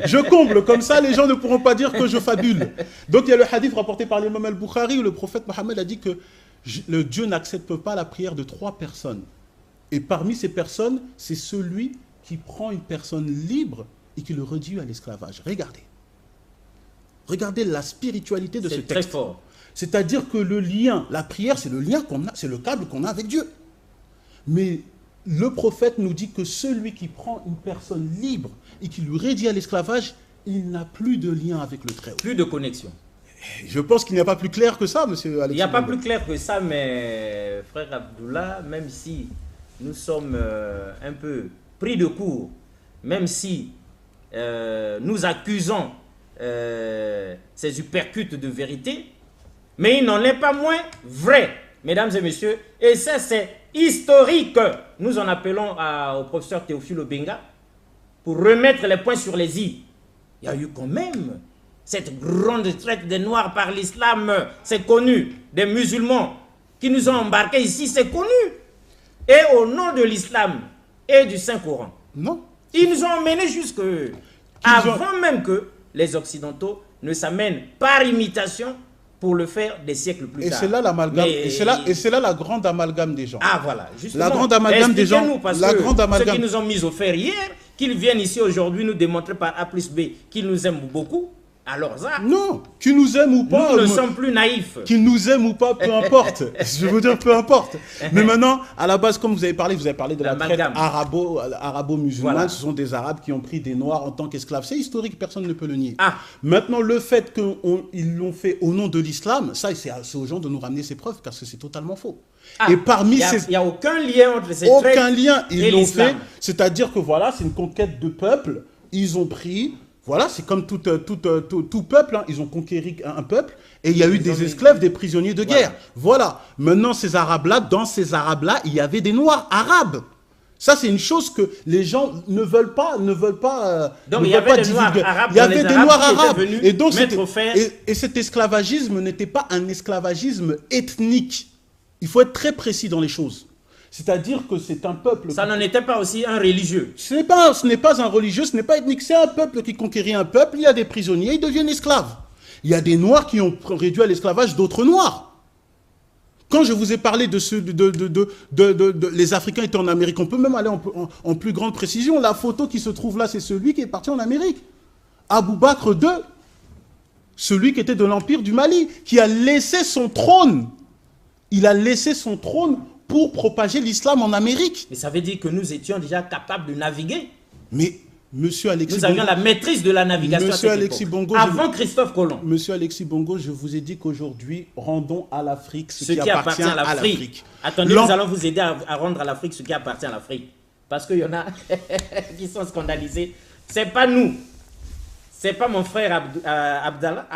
Speaker 2: je comble. Comme ça, les gens ne pourront pas dire que je fabule. Donc, il y a le hadith rapporté par l'imam Al-Bukhari où le prophète Mohammed a dit que le Dieu n'accepte pas la prière de 3 personnes. Et parmi ces personnes, c'est celui qui prend une personne libre et qui le réduit à l'esclavage. Regardez. Regardez la spiritualité de ce texte.
Speaker 1: C'est très fort.
Speaker 2: C'est-à-dire que le lien, la prière, c'est le lien qu'on a, c'est le câble qu'on a avec Dieu. Mais le prophète nous dit que celui qui prend une personne libre et qui lui réduit à l'esclavage, il n'a plus de lien avec le Très-Haut.
Speaker 1: Plus de connexion.
Speaker 2: Je pense qu'il n'y a pas plus clair que ça, monsieur Alexis.
Speaker 1: Il n'y a pas plus clair que ça, mais frère Abdullah, même si nous sommes un peu pris de court, même si nous accusons ces uppercuts de vérité, mais il n'en est pas moins vrai, mesdames et messieurs, et ça c'est historique. Nous en appelons au professeur Théophile Obenga pour remettre les points sur les i. Il y a eu quand même cette grande traite des Noirs par l'islam, c'est connu, des musulmans qui nous ont embarqués ici, c'est connu. Et au nom de l'islam et du Saint-Coran,
Speaker 2: non,
Speaker 1: ils nous ont emmenés jusque avant même que les Occidentaux ne s'amènent par imitation pour le faire des siècles plus tard.
Speaker 2: Et c'est là l'amalgame, et c'est là la grande amalgame des gens.
Speaker 1: Ah voilà, justement.
Speaker 2: La grande amalgame des gens.
Speaker 1: Parce
Speaker 2: la
Speaker 1: que
Speaker 2: grande amalgame.
Speaker 1: Ceux qui nous ont mis au fer hier, qu'ils viennent ici aujourd'hui nous démontrer par A plus B qu'ils nous aiment beaucoup. Alors ça,
Speaker 2: non, qu'ils nous aiment ou pas,
Speaker 1: nous ne sommes plus naïfs.
Speaker 2: Qu'ils nous aiment ou pas, peu importe. Je veux dire, peu importe. Mais maintenant, à la base, comme vous avez parlé de la traite arabo-musulmane. Voilà. Ce sont des Arabes qui ont pris des Noirs en tant qu'esclaves. C'est historique, personne ne peut le nier. Ah. Maintenant, le fait qu'ils l'ont fait au nom de l'islam, ça, c'est aux gens de nous ramener ces preuves, parce que c'est totalement faux. Ah. Et parmi
Speaker 1: ces... Il n'y a aucun lien entre ces traites.
Speaker 2: Aucun lien. Ils l'ont fait. C'est-à-dire que voilà, c'est une conquête de peuple. Ils ont pris... Voilà, c'est comme tout peuple, hein. Ils ont conquéri un peuple et il y a eu des esclaves, des prisonniers de guerre. Voilà. Maintenant, ces Arabes-là, dans ces Arabes-là, il y avait des Noirs arabes. Ça, c'est une chose que les gens ne veulent pas.
Speaker 1: Donc, il y avait des Noirs arabes.
Speaker 2: Il y avait des Noirs arabes. Et donc, cet esclavagisme n'était pas un esclavagisme ethnique. Il faut être très précis dans les choses. C'est-à-dire que c'est un peuple...
Speaker 1: Ça n'en était pas aussi un religieux.
Speaker 2: Ce n'est pas un religieux, ce n'est pas ethnique. C'est un peuple qui conquérit un peuple, il y a des prisonniers, ils deviennent esclaves. Il y a des Noirs qui ont réduit à l'esclavage d'autres Noirs. Quand je vous ai parlé les Africains étaient en Amérique, on peut même aller en plus grande précision. La photo qui se trouve là, c'est celui qui est parti en Amérique. Abou Bakr II, celui qui était de l'Empire du Mali, qui a laissé son trône. Il a laissé son trône pour propager l'islam en Amérique.
Speaker 1: Mais ça veut dire que nous étions déjà capables de naviguer.
Speaker 2: Mais, monsieur Alexis
Speaker 1: Bongo... Nous avions la maîtrise de la navigation
Speaker 2: monsieur Alexis Bongo,
Speaker 1: avant Christophe Colomb.
Speaker 2: Monsieur Alexis Bongo, je vous ai dit qu'aujourd'hui, rendons à l'Afrique ce qui appartient à l'Afrique.
Speaker 1: Attendez, nous allons vous aider à rendre à l'Afrique ce qui appartient à l'Afrique. Parce qu'il y en a qui sont scandalisés. C'est pas nous. C'est pas mon frère Abdallah.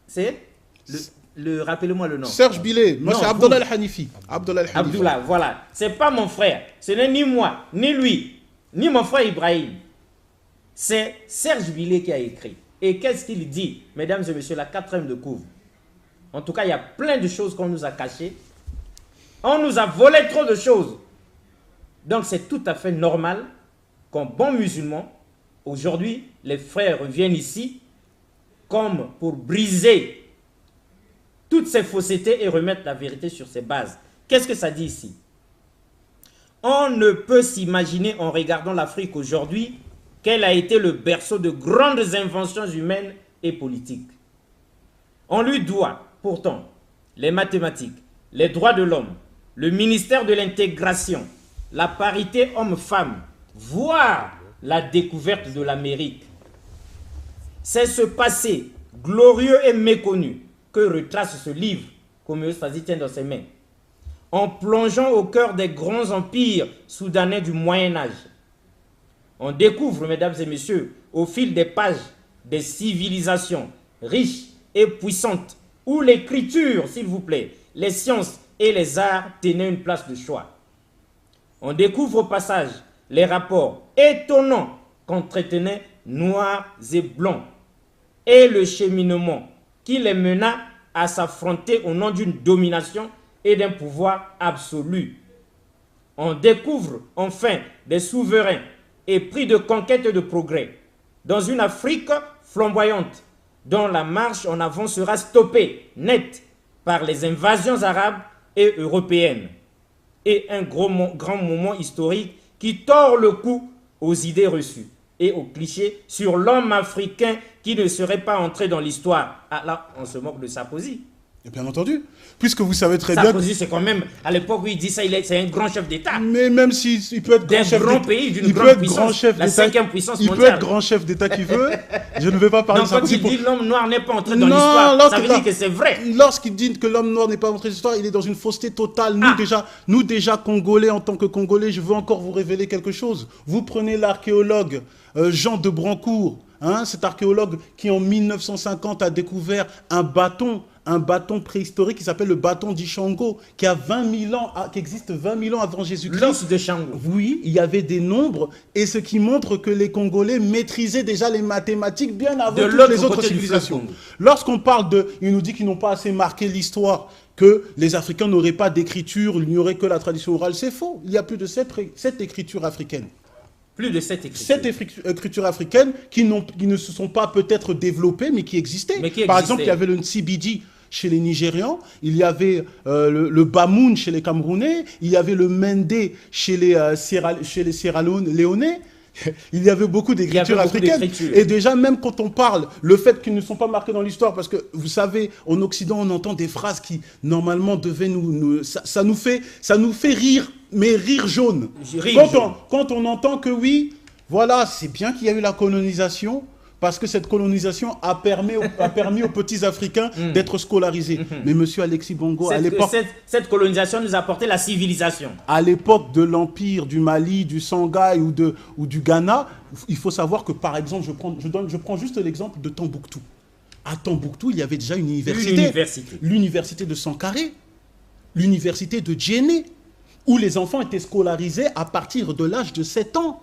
Speaker 1: C'est... Rappelez-moi le nom.
Speaker 2: Serge Billet. Moi, c'est Abdullah Al-Hanifi.
Speaker 1: Abdullah, voilà. C'est pas mon frère. Ce n'est ni moi, ni lui, ni mon frère Ibrahim. C'est Serge Billet qui a écrit. Et qu'est-ce qu'il dit, mesdames et messieurs, la 4e de couvre. En tout cas, il y a plein de choses qu'on nous a cachées. On nous a volé trop de choses. Donc, c'est tout à fait normal qu'en bon musulman, aujourd'hui, les frères viennent ici comme pour briser toutes ces faussetés et remettre la vérité sur ses bases. Qu'est-ce que ça dit ici? On ne peut s'imaginer en regardant l'Afrique aujourd'hui qu'elle a été le berceau de grandes inventions humaines et politiques. On lui doit pourtant les mathématiques, les droits de l'homme, le ministère de l'intégration, la parité homme-femme, voire la découverte de l'Amérique. C'est ce passé glorieux et méconnu que retrace ce livre qu'Homéostasie tient dans ses mains, en plongeant au cœur des grands empires soudanais du Moyen-Âge. On découvre, mesdames et messieurs, au fil des pages, des civilisations riches et puissantes, où l'écriture, s'il vous plaît, les sciences et les arts tenaient une place de choix. On découvre au passage les rapports étonnants qu'entretenaient noirs et blancs, et le cheminement qui les mena à s'affronter au nom d'une domination et d'un pouvoir absolu. On découvre enfin des souverains épris de conquête et de progrès dans une Afrique flamboyante dont la marche en avant sera stoppée net par les invasions arabes et européennes et un grand moment historique qui tord le cou aux idées reçues et aux clichés sur l'homme africain qui ne serait pas entré dans l'histoire. Ah là, on se moque de Sarkozy.
Speaker 2: Et bien entendu, puisque vous savez très bien...
Speaker 1: Sarkozy, c'est quand même, à l'époque où il dit ça, c'est un grand chef d'État.
Speaker 2: Mais même s'il peut être grand chef d'État...
Speaker 1: D'un grand pays, d'une grande puissance, la 5e puissance mondiale.
Speaker 2: Il peut être grand chef d'État qu'il veut, je ne vais pas parler de Sarkozy.
Speaker 1: Quand il dit l'homme noir n'est pas entré dans l'histoire, ça veut dire que c'est vrai.
Speaker 2: Lorsqu'il dit que l'homme noir n'est pas entré dans l'histoire, il est dans une fausseté totale. Nous déjà, Congolais, en tant que Congolais, je veux encore vous révéler quelque chose. Vous prenez l'archéologue Jean de Brancourt, cet archéologue qui en 1950 a découvert un bâton préhistorique qui s'appelle le bâton d'Ishango, qui existe 20 000 ans avant Jésus-Christ.
Speaker 1: L'os de Shango.
Speaker 2: Oui, il y avait des nombres, et ce qui montre que les Congolais maîtrisaient déjà les mathématiques bien avant toutes les autres civilisations. Lorsqu'on parle il nous dit qu'ils n'ont pas assez marqué l'histoire, que les Africains n'auraient pas d'écriture, il n'y aurait que la tradition orale, c'est faux. Il y a plus de 7 écritures africaines.
Speaker 1: Plus de 7 écritures.
Speaker 2: 7 écritures africaines qui ne se sont pas peut-être développées, mais qui existaient. Par exemple, il y avait le Nsibidi chez les Nigérians, il y avait le Bamoun chez les Camerounais, il y avait le Mende chez les Sierra Léonais. Il y avait beaucoup d'écritures africaines. Et déjà, même quand on parle, le fait qu'ils ne sont pas marqués dans l'histoire, parce que vous savez, en Occident, on entend des phrases qui, normalement, devaient ça nous fait rire, mais rire jaune. Quand on entend que oui, voilà, c'est bien qu'il y a eu la colonisation, parce que cette colonisation a permis aux petits Africains d'être scolarisés. Mais monsieur Alexis Bongo, à l'époque...
Speaker 1: Cette colonisation nous a apporté la civilisation.
Speaker 2: À l'époque de l'Empire du Mali, du Sanghaï ou du Ghana, il faut savoir que, par exemple, je prends juste l'exemple de Tombouctou. À Tombouctou, il y avait déjà une université. L'université de Sankaré, l'université de Djenné, où les enfants étaient scolarisés à partir de l'âge de 7 ans.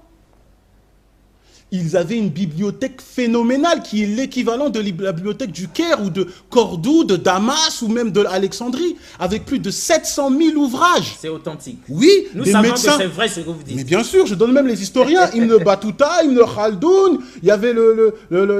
Speaker 2: Ils avaient une bibliothèque phénoménale qui est l'équivalent de la bibliothèque du Caire ou de Cordoue, de Damas ou même de l'Alexandrie, avec plus de 700 000 ouvrages.
Speaker 1: C'est authentique.
Speaker 2: Oui,
Speaker 1: nous savons que c'est vrai ce que vous dites.
Speaker 2: Mais bien sûr, je donne même les historiens. Ibn Battuta, Ibn Khaldoun, il y avait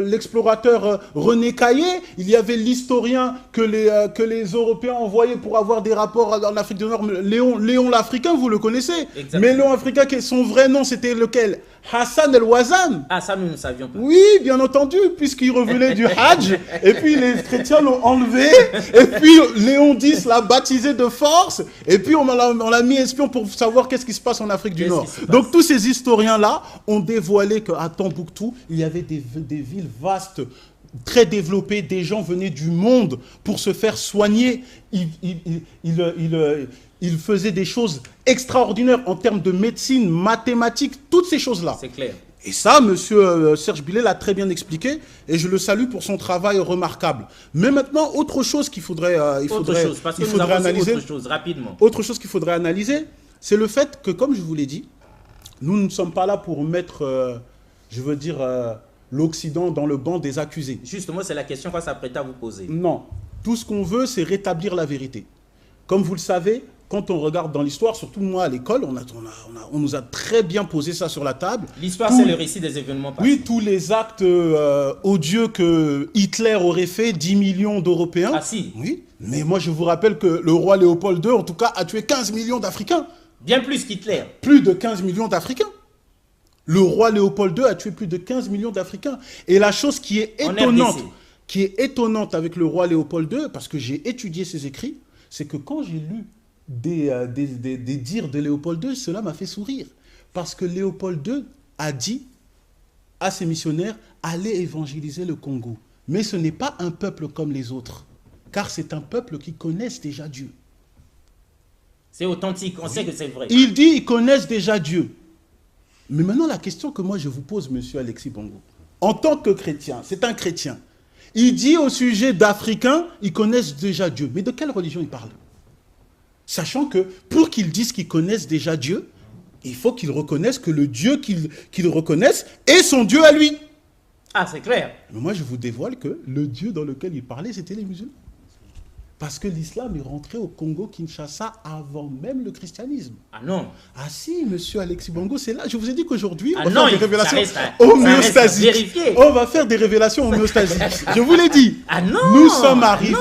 Speaker 2: l'explorateur René Caillé, il y avait l'historien que les Européens envoyaient pour avoir des rapports en Afrique du Nord, Léon l'Africain, vous le connaissez. Exactement. Mais Léon l'Africain, son vrai nom, c'était lequel? Hassan el-Wazan.
Speaker 1: Ah, ça, nous ne savions pas.
Speaker 2: Oui, bien entendu, puisqu'il revenait du Hajj, et puis les chrétiens l'ont enlevé, et puis Léon X l'a baptisé de force, et puis on l'a mis espion pour savoir qu'est-ce qui se passe en Afrique du Nord. Donc tous ces historiens-là ont dévoilé qu'à Tombouctou, il y avait des villes vastes, très développées, des gens venaient du monde pour se faire soigner. Il faisait des choses extraordinaires en termes de médecine, mathématiques, toutes ces choses-là.
Speaker 1: C'est clair.
Speaker 2: Et ça, monsieur Serge Billet l'a très bien expliqué, et je le salue pour son travail remarquable. Mais maintenant, autre chose qu'il faudrait analyser.
Speaker 1: Autre chose, rapidement.
Speaker 2: Autre chose qu'il faudrait analyser, c'est le fait que, comme je vous l'ai dit, nous ne sommes pas là pour mettre, l'Occident dans le banc des accusés.
Speaker 1: Justement, c'est la question qu'on s'apprête à vous poser.
Speaker 2: Non. Tout ce qu'on veut, c'est rétablir la vérité. Comme vous le savez, quand on regarde dans l'histoire, surtout moi à l'école, on nous a très bien posé ça sur la table.
Speaker 1: L'histoire, c'est le récit des événements passés.
Speaker 2: Oui, tous les actes odieux que Hitler aurait fait, 10 millions d'Européens.
Speaker 1: Ah si.
Speaker 2: Oui, mais moi je vous rappelle que le roi Léopold II, en tout cas, a tué 15 millions d'Africains.
Speaker 1: Bien plus qu'Hitler.
Speaker 2: Plus de 15 millions d'Africains. Le roi Léopold II a tué plus de 15 millions d'Africains. Et la chose qui est étonnante avec le roi Léopold II, parce que j'ai étudié ses écrits, c'est que quand j'ai lu des dires de Léopold II, cela m'a fait sourire. Parce que Léopold II a dit à ses missionnaires, allez évangéliser le Congo. Mais ce n'est pas un peuple comme les autres, car c'est un peuple qui connaissent déjà Dieu.
Speaker 1: C'est authentique, on sait que c'est vrai.
Speaker 2: Il dit, ils connaissent déjà Dieu. Mais maintenant, la question que moi je vous pose, monsieur Alexis Bongo, en tant que chrétien, c'est un chrétien, il dit au sujet d'Africains, ils connaissent déjà Dieu. Mais de quelle religion il parle? Sachant que pour qu'ils disent qu'ils connaissent déjà Dieu, il faut qu'ils reconnaissent que le Dieu qu'ils reconnaissent est son Dieu à lui.
Speaker 1: Ah, c'est clair.
Speaker 2: Mais moi, je vous dévoile que le Dieu dans lequel il parlait, c'était les musulmans. Parce que l'islam est rentré au Congo-Kinshasa avant même le christianisme.
Speaker 1: Ah non.
Speaker 2: Ah si, monsieur Alexis Bongo, c'est là. Je vous ai dit qu'aujourd'hui,
Speaker 1: Ah
Speaker 2: on va
Speaker 1: non,
Speaker 2: faire des révélations
Speaker 1: ça
Speaker 2: homéostasiques.
Speaker 1: reste à vérifier.
Speaker 2: On va faire des révélations homéostasiques. Je vous l'ai dit.
Speaker 1: Ah non.
Speaker 2: Nous sommes arrivés.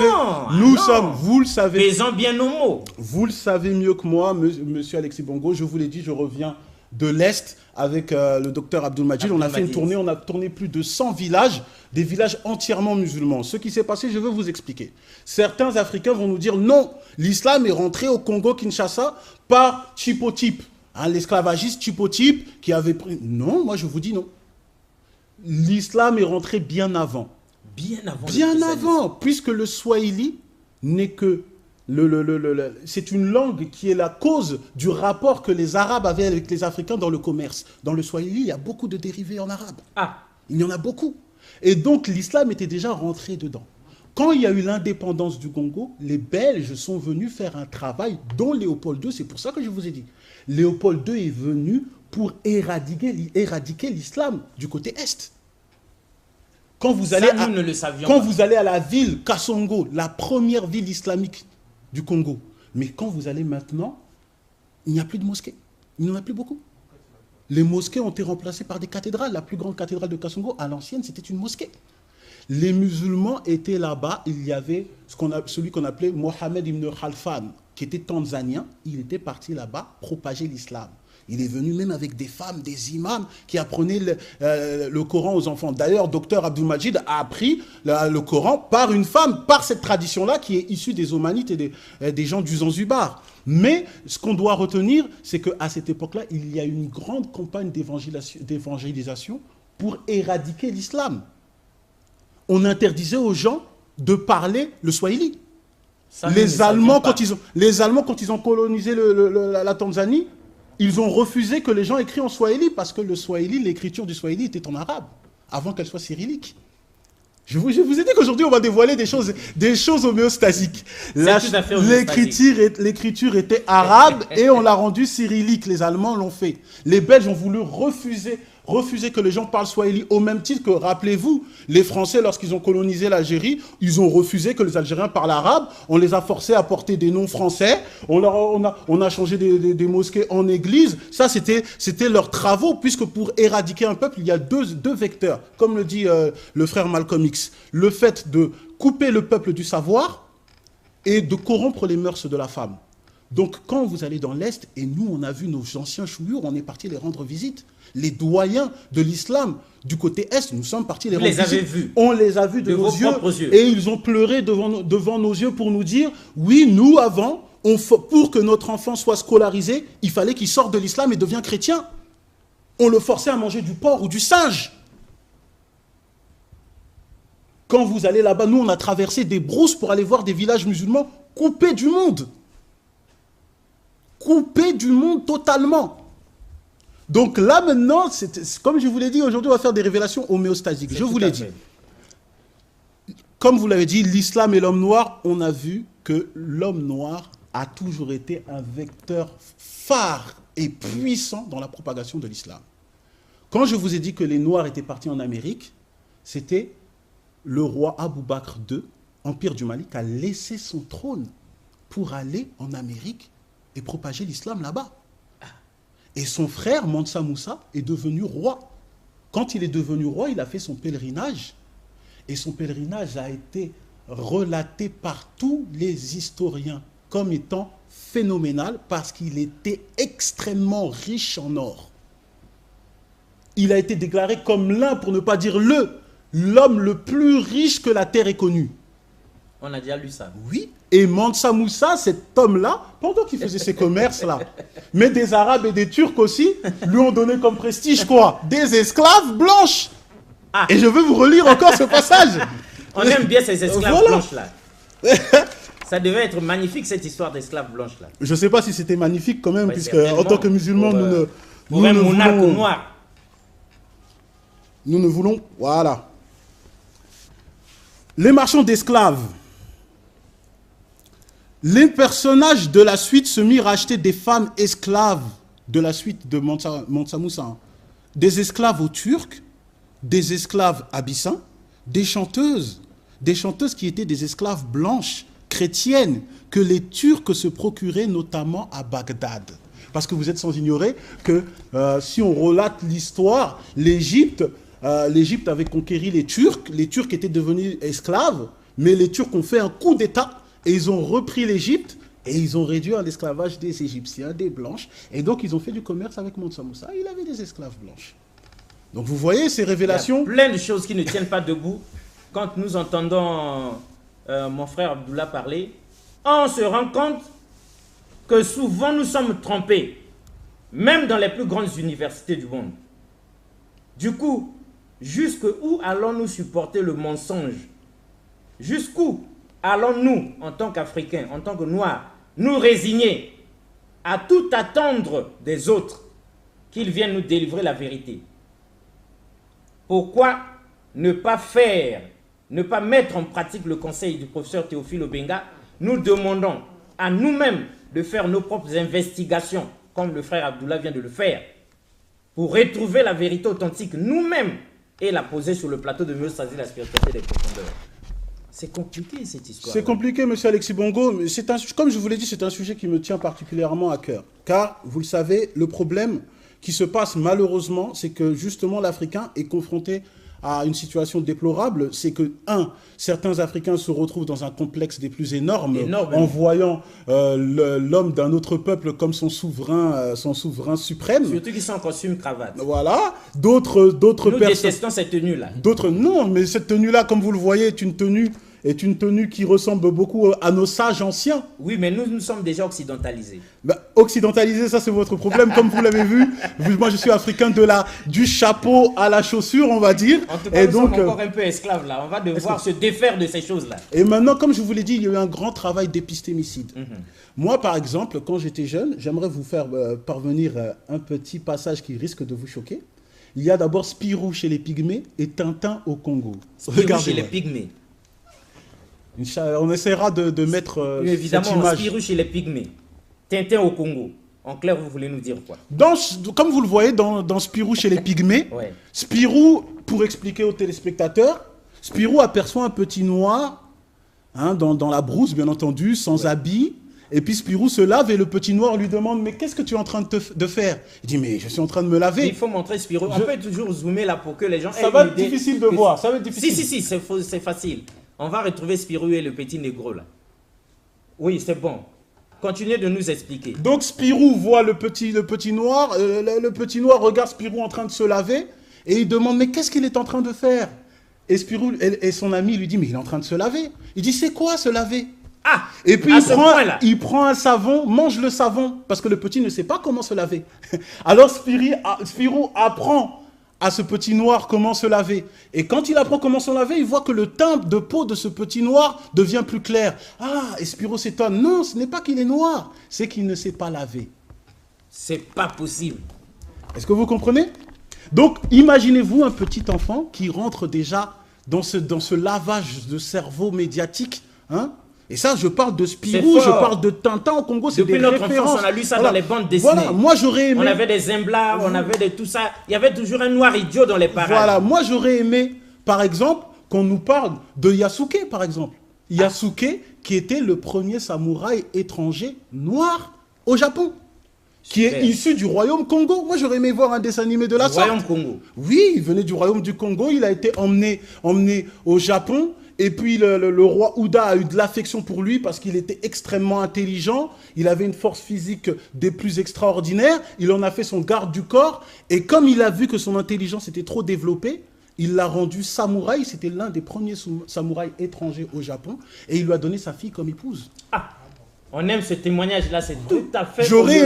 Speaker 1: Non,
Speaker 2: sommes, vous le savez.
Speaker 1: Faisons bien nos mots.
Speaker 2: Vous le savez mieux que moi, monsieur Alexis Bongo. Je vous l'ai dit, je reviens de l'Est avec le docteur Abdul Majid. On a fait une tournée, on a tourné plus de 100 villages, des villages entièrement musulmans. Ce qui s'est passé, je veux vous expliquer. Certains Africains vont nous dire non, l'islam est rentré au Congo-Kinshasa par Chipotype, l'esclavagiste Chipotype qui avait pris... Non, moi je vous dis non. L'islam est rentré bien avant.
Speaker 1: Bien avant.
Speaker 2: Bien avant, puisque le Swahili n'est que... c'est une langue qui est la cause du rapport que les Arabes avaient avec les Africains dans le commerce. Dans le Swahili, il y a beaucoup de dérivés en arabe.
Speaker 1: Ah.
Speaker 2: Il y en a beaucoup. Et donc, l'islam était déjà rentré dedans. Quand il y a eu l'indépendance du Congo, les Belges sont venus faire un travail, dont Léopold II, c'est pour ça que je vous ai dit. Léopold II est venu pour éradiquer l'islam du côté Est. Quand vous allez
Speaker 1: Ça, nous ne le savions
Speaker 2: quand
Speaker 1: pas.
Speaker 2: vous allez à la ville Kasongo, la première ville islamique du Congo. Mais quand vous allez maintenant, il n'y a plus de mosquées. Il n'y en a plus beaucoup. Les mosquées ont été remplacées par des cathédrales. La plus grande cathédrale de Kasongo, à l'ancienne, c'était une mosquée. Les musulmans étaient là-bas. Il y avait celui qu'on appelait Mohamed ibn Khalfan, qui était tanzanien. Il était parti là-bas propager l'islam. Il est venu même avec des femmes, des imams qui apprenaient le Coran aux enfants. D'ailleurs, docteur Abdul Majid a appris le Coran par une femme, par cette tradition-là qui est issue des Omanites et des gens du Zanzibar. Mais ce qu'on doit retenir, c'est qu'à cette époque-là, il y a eu une grande campagne d'évangélisation pour éradiquer l'islam. On interdisait aux gens de parler le Swahili. Les Allemands, quand ils ont colonisé la Tanzanie, ils ont refusé que les gens écrivent en Swahili parce que le Swahili, l'écriture du Swahili était en arabe, avant qu'elle soit cyrillique. Je vous ai dit qu'aujourd'hui, on va dévoiler des choses homéostasiques. L'écriture était arabe et on l'a rendue cyrillique. Les Allemands l'ont fait. Les Belges ont voulu refuser que les gens parlent Swahili, au même titre que, rappelez-vous, les Français, lorsqu'ils ont colonisé l'Algérie, ils ont refusé que les Algériens parlent arabe, on les a forcés à porter des noms français, on a changé des mosquées en églises. Ça, c'était leurs travaux, puisque pour éradiquer un peuple, il y a deux vecteurs, comme le dit le frère Malcolm X. Le fait de couper le peuple du savoir et de corrompre les mœurs de la femme. Donc, quand vous allez dans l'Est, et nous, on a vu nos anciens chouyours, on est parti les rendre visite. Les doyens de l'islam du côté Est, nous sommes partis les rendre visite.
Speaker 1: Vous les avez vus.
Speaker 2: On les a vus de nos
Speaker 1: yeux.
Speaker 2: Et ils ont pleuré devant nos yeux pour nous dire, oui, nous, avant, pour que notre enfant soit scolarisé, il fallait qu'il sorte de l'islam et devienne chrétien. On le forçait à manger du porc ou du singe. Quand vous allez là-bas, nous, on a traversé des brousses pour aller voir des villages musulmans coupés du monde. Coupés du monde totalement. Donc là, maintenant, comme je vous l'ai dit, aujourd'hui, on va faire des révélations homéostasiques. Je vous l'ai dit. Comme vous l'avez dit, l'islam et l'homme noir, on a vu que l'homme noir a toujours été un vecteur phare et puissant dans la propagation de l'islam. Quand je vous ai dit que les Noirs étaient partis en Amérique, c'était le roi Abou Bakr II, empire du Mali, qui a laissé son trône pour aller en Amérique et propager l'islam là-bas. Et son frère, Mansa Moussa, est devenu roi. Quand il est devenu roi, il a fait son pèlerinage. Et son pèlerinage a été relaté par tous les historiens comme étant phénoménal parce qu'il était extrêmement riche en or. Il a été déclaré comme l'un, pour ne pas dire l'homme le plus riche que la terre ait connu.
Speaker 1: On a déjà lu ça.
Speaker 2: Oui. Et Mansa Moussa, cet homme-là, pendant qu'il faisait ses commerces-là, mais des Arabes et des Turcs aussi, lui ont donné comme prestige quoi? Des esclaves blanches. Ah. Et je veux vous relire encore ce passage.
Speaker 1: On aime bien ces esclaves blanches-là. Ça devait être magnifique, cette histoire d'esclaves blanches-là.
Speaker 2: Je ne sais pas si c'était magnifique quand même, ouais, puisque en tant que musulmans,
Speaker 1: nous
Speaker 2: ne voulons... Voilà. Les marchands d'esclaves. Les personnages de la suite se mirent à acheter des femmes esclaves de la suite de Mansa Moussa. Des esclaves aux Turcs, des esclaves abyssins, des chanteuses qui étaient des esclaves blanches chrétienne que les Turcs se procuraient notamment à Bagdad. Parce que vous êtes sans ignorer que si on relate l'histoire, l'Égypte avait conquéri les Turcs étaient devenus esclaves, mais les Turcs ont fait un coup d'État et ils ont repris l'Égypte et ils ont réduit à l'esclavage des Égyptiens, des Blanches, et donc ils ont fait du commerce avec Mansa Moussa, il avait des esclaves blanches. Donc vous voyez ces révélations.
Speaker 1: Il y a plein de choses qui ne tiennent pas debout. Quand nous entendons mon frère Abdullah parler, on se rend compte que souvent nous sommes trompés, même dans les plus grandes universités du monde. Du coup, jusqu'où allons-nous supporter le mensonge? Jusqu'où allons-nous, en tant qu'Africains, en tant que Noirs, nous résigner à tout attendre des autres qu'ils viennent nous délivrer la vérité? Pourquoi ne pas faire, ne pas mettre en pratique le conseil du professeur Théophile Obenga? Nous demandons à nous-mêmes de faire nos propres investigations, comme le frère Abdullah vient de le faire, pour retrouver la vérité authentique nous-mêmes et la poser sur le plateau de Myostasie, la spiritualité des profondeurs. C'est compliqué cette histoire.
Speaker 2: C'est compliqué, monsieur Alexis Bongo. Mais comme je vous l'ai dit, c'est un sujet qui me tient particulièrement à cœur. Car, vous le savez, le problème qui se passe malheureusement, c'est que justement l'Africain est confronté à une situation déplorable. C'est que, certains Africains se retrouvent dans un complexe des plus énormes en voyant l'homme d'un autre peuple comme son souverain suprême.
Speaker 1: Surtout qu'ils sont en costume cravate.
Speaker 2: Voilà. D'autres personnes... Nous
Speaker 1: détestons cette tenue-là.
Speaker 2: D'autres, non, mais cette tenue-là, comme vous le voyez, est une tenue qui ressemble beaucoup à nos sages anciens.
Speaker 1: Oui, mais nous sommes déjà occidentalisés.
Speaker 2: Occidentalisés, ça c'est votre problème. Comme vous l'avez vu, moi je suis africain du chapeau à la chaussure, on va dire.
Speaker 1: En tout cas, nous sommes encore un peu esclaves là. On va devoir se défaire de ces choses-là.
Speaker 2: Et maintenant, comme je vous l'ai dit, il y a eu un grand travail d'épistémicide. Moi, par exemple, quand j'étais jeune, j'aimerais vous faire parvenir un petit passage qui risque de vous choquer. Il y a d'abord Spirou chez les Pygmées et Tintin au Congo.
Speaker 1: Spirou chez les Pygmées.
Speaker 2: On essaiera de mettre
Speaker 1: évidemment,
Speaker 2: cette image.
Speaker 1: Spirou chez les Pygmées. Tintin au Congo. En clair, vous voulez nous dire quoi?
Speaker 2: Comme vous le voyez dans Spirou chez les Pygmées,
Speaker 1: ouais.
Speaker 2: Spirou, pour expliquer aux téléspectateurs, Spirou aperçoit un petit noir dans la brousse, bien entendu, sans habit. Et puis Spirou se lave et le petit noir lui demande « Mais qu'est-ce que tu es en train de faire ?» Il dit « Mais je suis en train de me laver. »
Speaker 1: Il faut montrer Spirou. On peut toujours zoomer là pour que les gens...
Speaker 2: Ça va être difficile de voir. Ça va être difficile.
Speaker 1: Si, c'est facile. On va retrouver Spirou et le petit négro là. Oui, c'est bon. Continuez de nous expliquer.
Speaker 2: Donc Spirou voit le petit noir. Le petit noir regarde Spirou en train de se laver. Et il demande, mais qu'est-ce qu'il est en train de faire? Et Spirou et son ami lui dit, mais il est en train de se laver. Il dit, c'est quoi se laver?
Speaker 1: Ah!
Speaker 2: Et puis il prend un savon, mange le savon. Parce que le petit ne sait pas comment se laver. Alors Spirou apprend à ce petit noir comment se laver. Et quand il apprend comment se laver, il voit que le teint de peau de ce petit noir devient plus clair. Ah, et Spirou s'étonne. Non, ce n'est pas qu'il est noir, c'est qu'il ne sait pas laver.
Speaker 1: C'est pas possible.
Speaker 2: Est-ce que vous comprenez? Donc, imaginez-vous un petit enfant qui rentre déjà dans ce lavage de cerveau médiatique. Et ça, je parle de Spirou, je parle de Tintin au Congo, c'est des références. Depuis notre enfance,
Speaker 1: on a lu ça dans les bandes dessinées.
Speaker 2: Voilà, moi j'aurais aimé...
Speaker 1: On avait des Zembla, on avait tout ça. Il y avait toujours un noir idiot dans les parades.
Speaker 2: Voilà, moi j'aurais aimé, par exemple, qu'on nous parle de Yasuke, par exemple. Yasuke, qui était le premier samouraï étranger noir au Japon. Qui est issu du royaume Congo. Moi, j'aurais aimé voir un dessin animé de la sorte.
Speaker 1: Royaume Congo.
Speaker 2: Oui, il venait du royaume du Congo. Il a été emmené au Japon. Et puis, le roi Ouda a eu de l'affection pour lui parce qu'il était extrêmement intelligent. Il avait une force physique des plus extraordinaires. Il en a fait son garde du corps. Et comme il a vu que son intelligence était trop développée, il l'a rendu samouraï. C'était l'un des premiers samouraïs étrangers au Japon. Et il lui a donné sa fille comme épouse.
Speaker 1: Ah! On aime ce témoignage-là, c'est tout à fait...
Speaker 2: J'aurais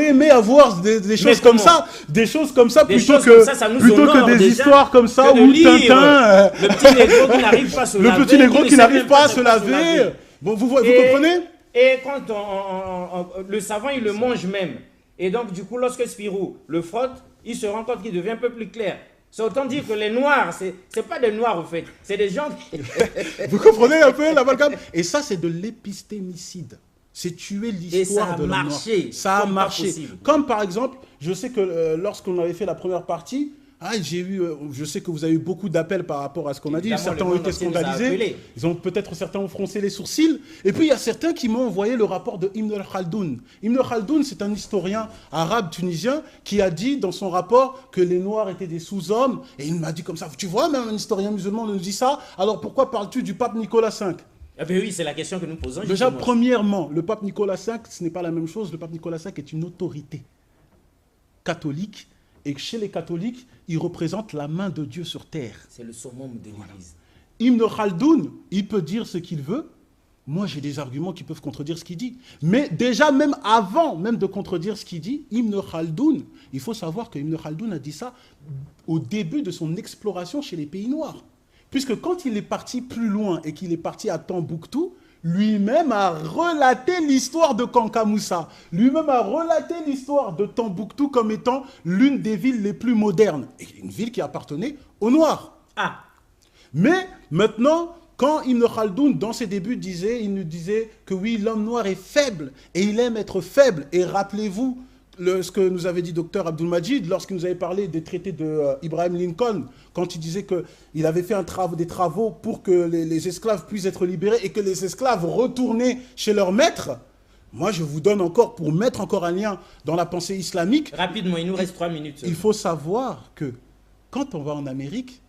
Speaker 2: aimé avoir des choses comme ça, plutôt que des histoires comme ça où Tintin...
Speaker 1: Le petit négro qui n'arrive pas à se laver.
Speaker 2: Le petit négro qui n'arrive pas à se laver. Bon, vous comprenez?
Speaker 1: Et quand le savant, il le mange même. Et donc, du coup, lorsque Spirou le frotte, il se rend compte qu'il devient un peu plus clair. C'est autant dire que les noirs, c'est pas des noirs, au fait. C'est des gens qui...
Speaker 2: Vous comprenez un peu l'amalgame? Et ça, c'est de l'épistémicide. C'est tuer l'histoire de l'homme noir.
Speaker 1: Ça a marché.
Speaker 2: Comme par exemple, je sais que lorsqu'on avait fait la première partie, Ah, je sais que vous avez eu beaucoup d'appels par rapport à ce qu'on a dit.
Speaker 1: Évidemment,
Speaker 2: Certains
Speaker 1: le
Speaker 2: ont
Speaker 1: monde
Speaker 2: été
Speaker 1: entier nous a
Speaker 2: scandalisés.
Speaker 1: appelés.
Speaker 2: Certains ont froncé les sourcils. Et puis, il y a certains qui m'ont envoyé le rapport de Ibn Khaldoun. Ibn Khaldoun, c'est un historien arabe tunisien qui a dit dans son rapport que les Noirs étaient des sous-hommes. Et il m'a dit comme ça, tu vois, même un historien musulman nous dit ça. Alors pourquoi parles-tu du pape Nicolas V?
Speaker 1: Eh bien oui, c'est la question que nous posons.
Speaker 2: Déjà,
Speaker 1: justement.
Speaker 2: premièrement, le pape Nicolas V, ce n'est pas la même chose. Le pape Nicolas V est une autorité catholique. Et chez les catholiques, il représente la main de Dieu sur terre.
Speaker 1: C'est le summum de l'Église.
Speaker 2: Ibn Khaldoun, il peut dire ce qu'il veut. Moi, j'ai des arguments qui peuvent contredire ce qu'il dit. Mais déjà, même avant même de contredire ce qu'il dit, Ibn Khaldoun, il faut savoir que Ibn Khaldoun a dit ça au début de son exploration chez les pays noirs. Puisque quand il est parti plus loin et qu'il est parti à Tombouctou, lui-même a relaté l'histoire de Kanka Moussa. Lui-même a relaté l'histoire de Tombouctou comme étant l'une des villes les plus modernes. Et une ville qui appartenait aux Noirs.
Speaker 1: Ah,
Speaker 2: Mais maintenant, quand Ibn Khaldoun, dans ses débuts, il nous disait que oui, l'homme noir est faible et il aime être faible. Et rappelez-vous ce que nous avait dit Dr Abdul Majid lorsqu'il nous avait parlé des traités d'Ibrahim Lincoln, quand il disait qu'il avait fait des travaux pour que les esclaves puissent être libérés et que les esclaves retournaient chez leur maître. Moi, je vous donne encore, pour mettre encore un lien dans la pensée islamique,
Speaker 1: rapidement, il nous reste 3 minutes.
Speaker 2: il faut savoir que quand on va en Amérique,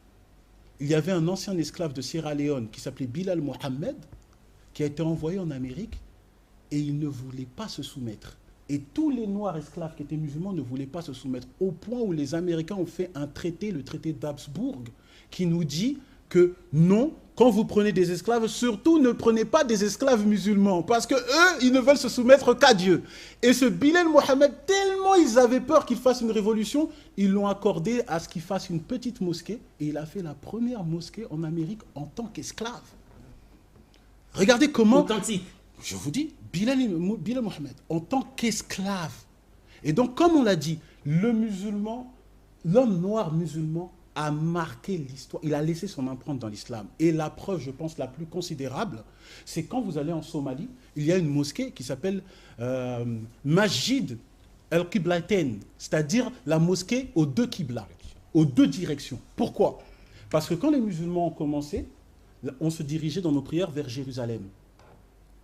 Speaker 2: il y avait un ancien esclave de Sierra Leone qui s'appelait Bilal Mohammed, qui a été envoyé en Amérique et il ne voulait pas se soumettre. Et tous les Noirs esclaves qui étaient musulmans ne voulaient pas se soumettre, au point où les Américains ont fait un traité, le traité d'Habsbourg, qui nous dit que non, quand vous prenez des esclaves, surtout ne prenez pas des esclaves musulmans, parce que eux, ils ne veulent se soumettre qu'à Dieu. Et ce Bilal Mohammed, tellement ils avaient peur qu'il fasse une révolution, ils l'ont accordé à ce qu'il fasse une petite mosquée, et il a fait la première mosquée en Amérique en tant qu'esclave. Regardez comment...
Speaker 1: Authentique.
Speaker 2: Je vous dis, Bilal Mohammed, en tant qu'esclave. Et donc, comme on l'a dit, l'homme noir musulman a marqué l'histoire. Il a laissé son empreinte dans l'islam. Et la preuve, je pense, la plus considérable, c'est quand vous allez en Somalie, il y a une mosquée qui s'appelle Masjid al-Qiblatain, c'est-à-dire la mosquée aux deux Qibla, aux deux directions. Pourquoi? Parce que quand les musulmans ont commencé, on se dirigeait dans nos prières vers Jérusalem.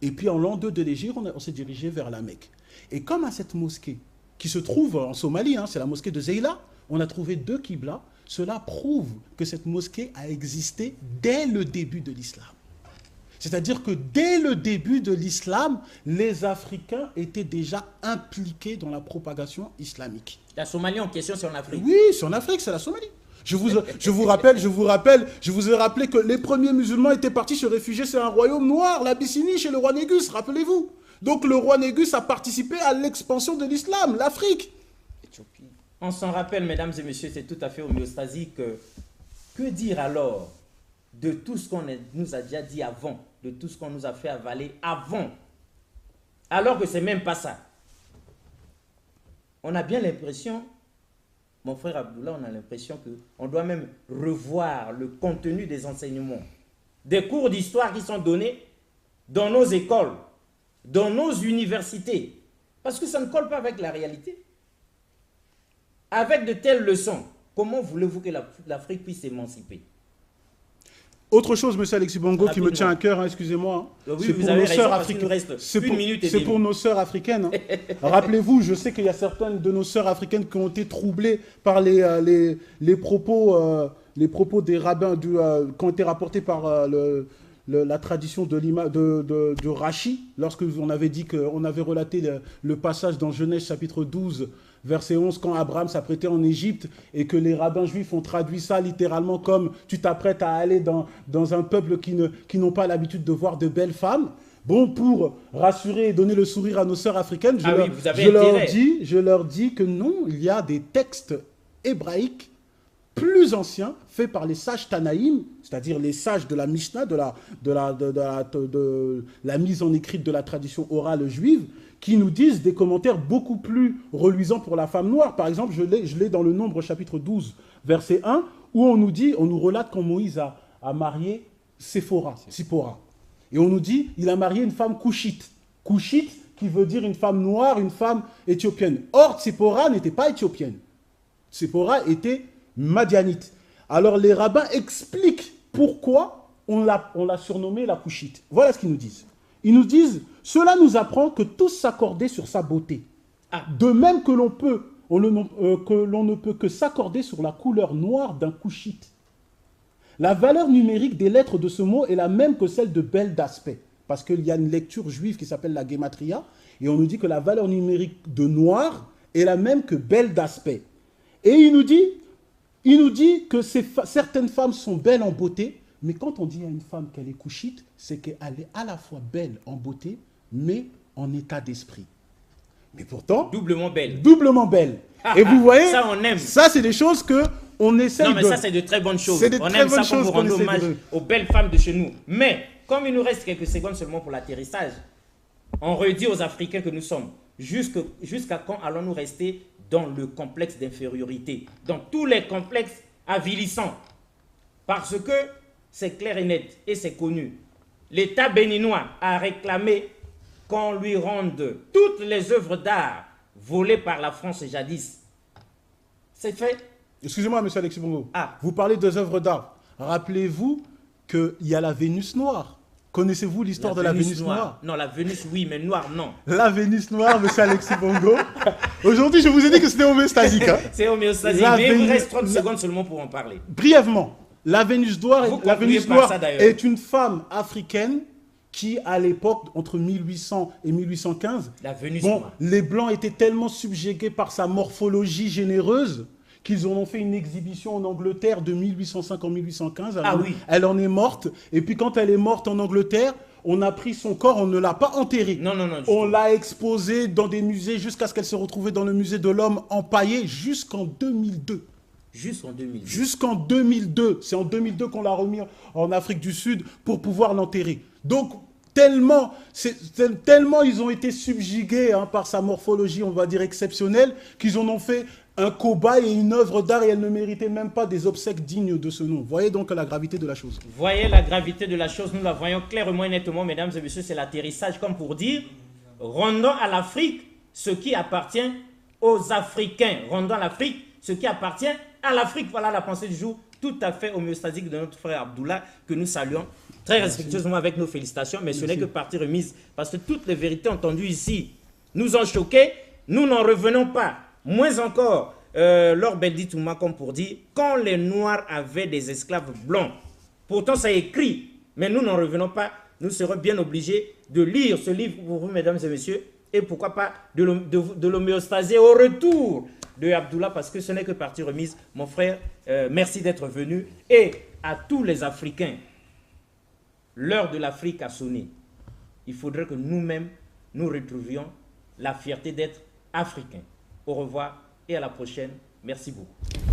Speaker 2: Et puis en l'an 2 de l'Hégire, on s'est dirigé vers la Mecque. Et comme à cette mosquée, qui se trouve en Somalie, c'est la mosquée de Zeila, on a trouvé deux Qibla, cela prouve que cette mosquée a existé dès le début de l'islam. C'est-à-dire que dès le début de l'islam, les Africains étaient déjà impliqués dans la propagation islamique.
Speaker 1: La Somalie en question, c'est en Afrique.
Speaker 2: Oui, c'est en Afrique, c'est la Somalie. Je vous ai rappelé que les premiers musulmans étaient partis se réfugier sur un royaume noir, l'Abyssinie, chez le roi Négus, rappelez-vous. Donc le roi Négus a participé à l'expansion de l'islam, l'Afrique.
Speaker 1: On s'en rappelle, mesdames et messieurs, c'est tout à fait homéostasique. Que dire alors de tout ce qu'on nous a déjà dit avant, de tout ce qu'on nous a fait avaler avant, alors que c'est même pas ça. On a bien l'impression, mon frère Abdullah, on a l'impression qu'on doit même revoir le contenu des enseignements, des cours d'histoire qui sont donnés dans nos écoles, dans nos universités, parce que ça ne colle pas avec la réalité. Avec de telles leçons, comment voulez-vous que l'Afrique puisse s'émanciper?
Speaker 2: Autre chose, monsieur Alexis Bongo, qui me tient à cœur, excusez-moi.
Speaker 1: Oui, c'est pour nos sœurs africaines.
Speaker 2: C'est pour nos sœurs africaines. Rappelez-vous, je sais qu'il y a certaines de nos sœurs africaines qui ont été troublées par les propos des rabbins qui ont été rapportés par la tradition de Rachi, lorsque on avait dit qu'on avait relaté le passage dans Genèse chapitre 12, verset 11, quand Abraham s'apprêtait en Égypte et que les rabbins juifs ont traduit ça littéralement comme « tu t'apprêtes à aller dans un peuple qui n'ont pas l'habitude de voir de belles femmes ». Bon, pour rassurer et donner le sourire à nos sœurs africaines, je leur dis que non, il y a des textes hébraïques plus anciens, faits par les sages Tanaïm, c'est-à-dire les sages de la Mishnah, de la mise en écrit de la tradition orale juive, qui nous disent des commentaires beaucoup plus reluisants pour la femme noire. Par exemple, je l'ai dans le Nombre chapitre 12, verset 1, où on nous relate quand Moïse a marié Sipora. Et on nous dit, il a marié une femme couchite. Couchite, qui veut dire une femme noire, une femme éthiopienne. Or, Sipora n'était pas éthiopienne. Sipora était madianite. Alors les rabbins expliquent pourquoi on l'a surnommé la couchite. Voilà ce qu'ils nous disent. Ils nous disent, cela nous apprend que tous s'accordaient sur sa beauté. De même que l'on ne peut que s'accorder sur la couleur noire d'un couchite. La valeur numérique des lettres de ce mot est la même que celle de belle d'aspect. Parce qu'il y a une lecture juive qui s'appelle la Gematria, et on nous dit que la valeur numérique de noir est la même que belle d'aspect. Et il nous dit que certaines femmes sont belles en beauté, mais quand on dit à une femme qu'elle est couchite, c'est qu'elle est à la fois belle en beauté, mais en état d'esprit. Mais pourtant...
Speaker 1: Doublement belle.
Speaker 2: Doublement belle. Et vous voyez,
Speaker 1: ça on aime.
Speaker 2: Ça c'est des choses qu'on essaie de...
Speaker 1: Non mais ça c'est de très bonnes choses.
Speaker 2: On aime ça pour
Speaker 1: vous rendre hommage aux belles femmes de chez nous. Mais, comme il nous reste quelques secondes seulement pour l'atterrissage, on redit aux Africains que nous sommes. Jusqu'à quand allons-nous rester dans le complexe d'infériorité, dans tous les complexes avilissants? Parce que c'est clair et net et c'est connu. L'État béninois a réclamé qu'on lui rende toutes les œuvres d'art volées par la France jadis. C'est fait.
Speaker 2: Excusez-moi, monsieur Alexis Bongo.
Speaker 1: Ah.
Speaker 2: Vous parlez des œuvres d'art. Rappelez-vous qu'il y a la Vénus noire. Connaissez-vous l'histoire de la Vénus noire?
Speaker 1: Non, la Vénus, oui, mais noire, non.
Speaker 2: La Vénus noire, monsieur Alexis Bongo. Aujourd'hui, je vous ai dit que c'était homéostasique. Hein.
Speaker 1: C'est homéostasique, mais il vous reste 30 secondes seulement pour en parler.
Speaker 2: Brièvement, la Vénus noire, est une femme africaine qui, à l'époque, entre 1800 et 1815, les Blancs étaient tellement subjugués par sa morphologie généreuse qu'ils en ont fait une exhibition en Angleterre de 1805 en 1815.
Speaker 1: Ah oui.
Speaker 2: Elle en est morte. Et puis quand elle est morte en Angleterre, on a pris son corps, on ne l'a pas enterré.
Speaker 1: Non.
Speaker 2: On l'a exposé dans des musées jusqu'à ce qu'elle se retrouve dans le musée de l'homme empaillé jusqu'en 2002.
Speaker 1: Jusqu'en 2002.
Speaker 2: Jusqu'en 2002. C'est en 2002 qu'on l'a remis en Afrique du Sud pour pouvoir l'enterrer. Donc, tellement ils ont été subjugués par sa morphologie, on va dire, exceptionnelle, qu'ils en ont fait un cobaye et une œuvre d'art et elle ne méritait même pas des obsèques dignes de ce nom. Voyez donc la gravité de la chose.
Speaker 1: Voyez la gravité de la chose, nous la voyons clairement et nettement, mesdames et messieurs, c'est l'atterrissage comme pour dire, rendons à l'Afrique ce qui appartient aux Africains. Rendons à l'Afrique ce qui appartient à l'Afrique. Voilà la pensée du jour, tout à fait homéostasique de notre frère Abdoullah, que nous saluons très respectueusement avec nos félicitations, mais ce n'est que partie remise, parce que toutes les vérités entendues ici nous ont choqués, nous n'en revenons pas. Moins encore, Lord Beldi Touma, comme pour dire, quand les Noirs avaient des esclaves blancs, pourtant c'est écrit, mais nous n'en revenons pas, nous serons bien obligés de lire ce livre pour vous, mesdames et messieurs, et pourquoi pas de l'homéostasie au retour de Abdoullah, parce que ce n'est que partie remise. Mon frère, merci d'être venu, et à tous les Africains, l'heure de l'Afrique a sonné. Il faudrait que nous-mêmes, nous retrouvions la fierté d'être Africains. Au revoir et à la prochaine. Merci beaucoup.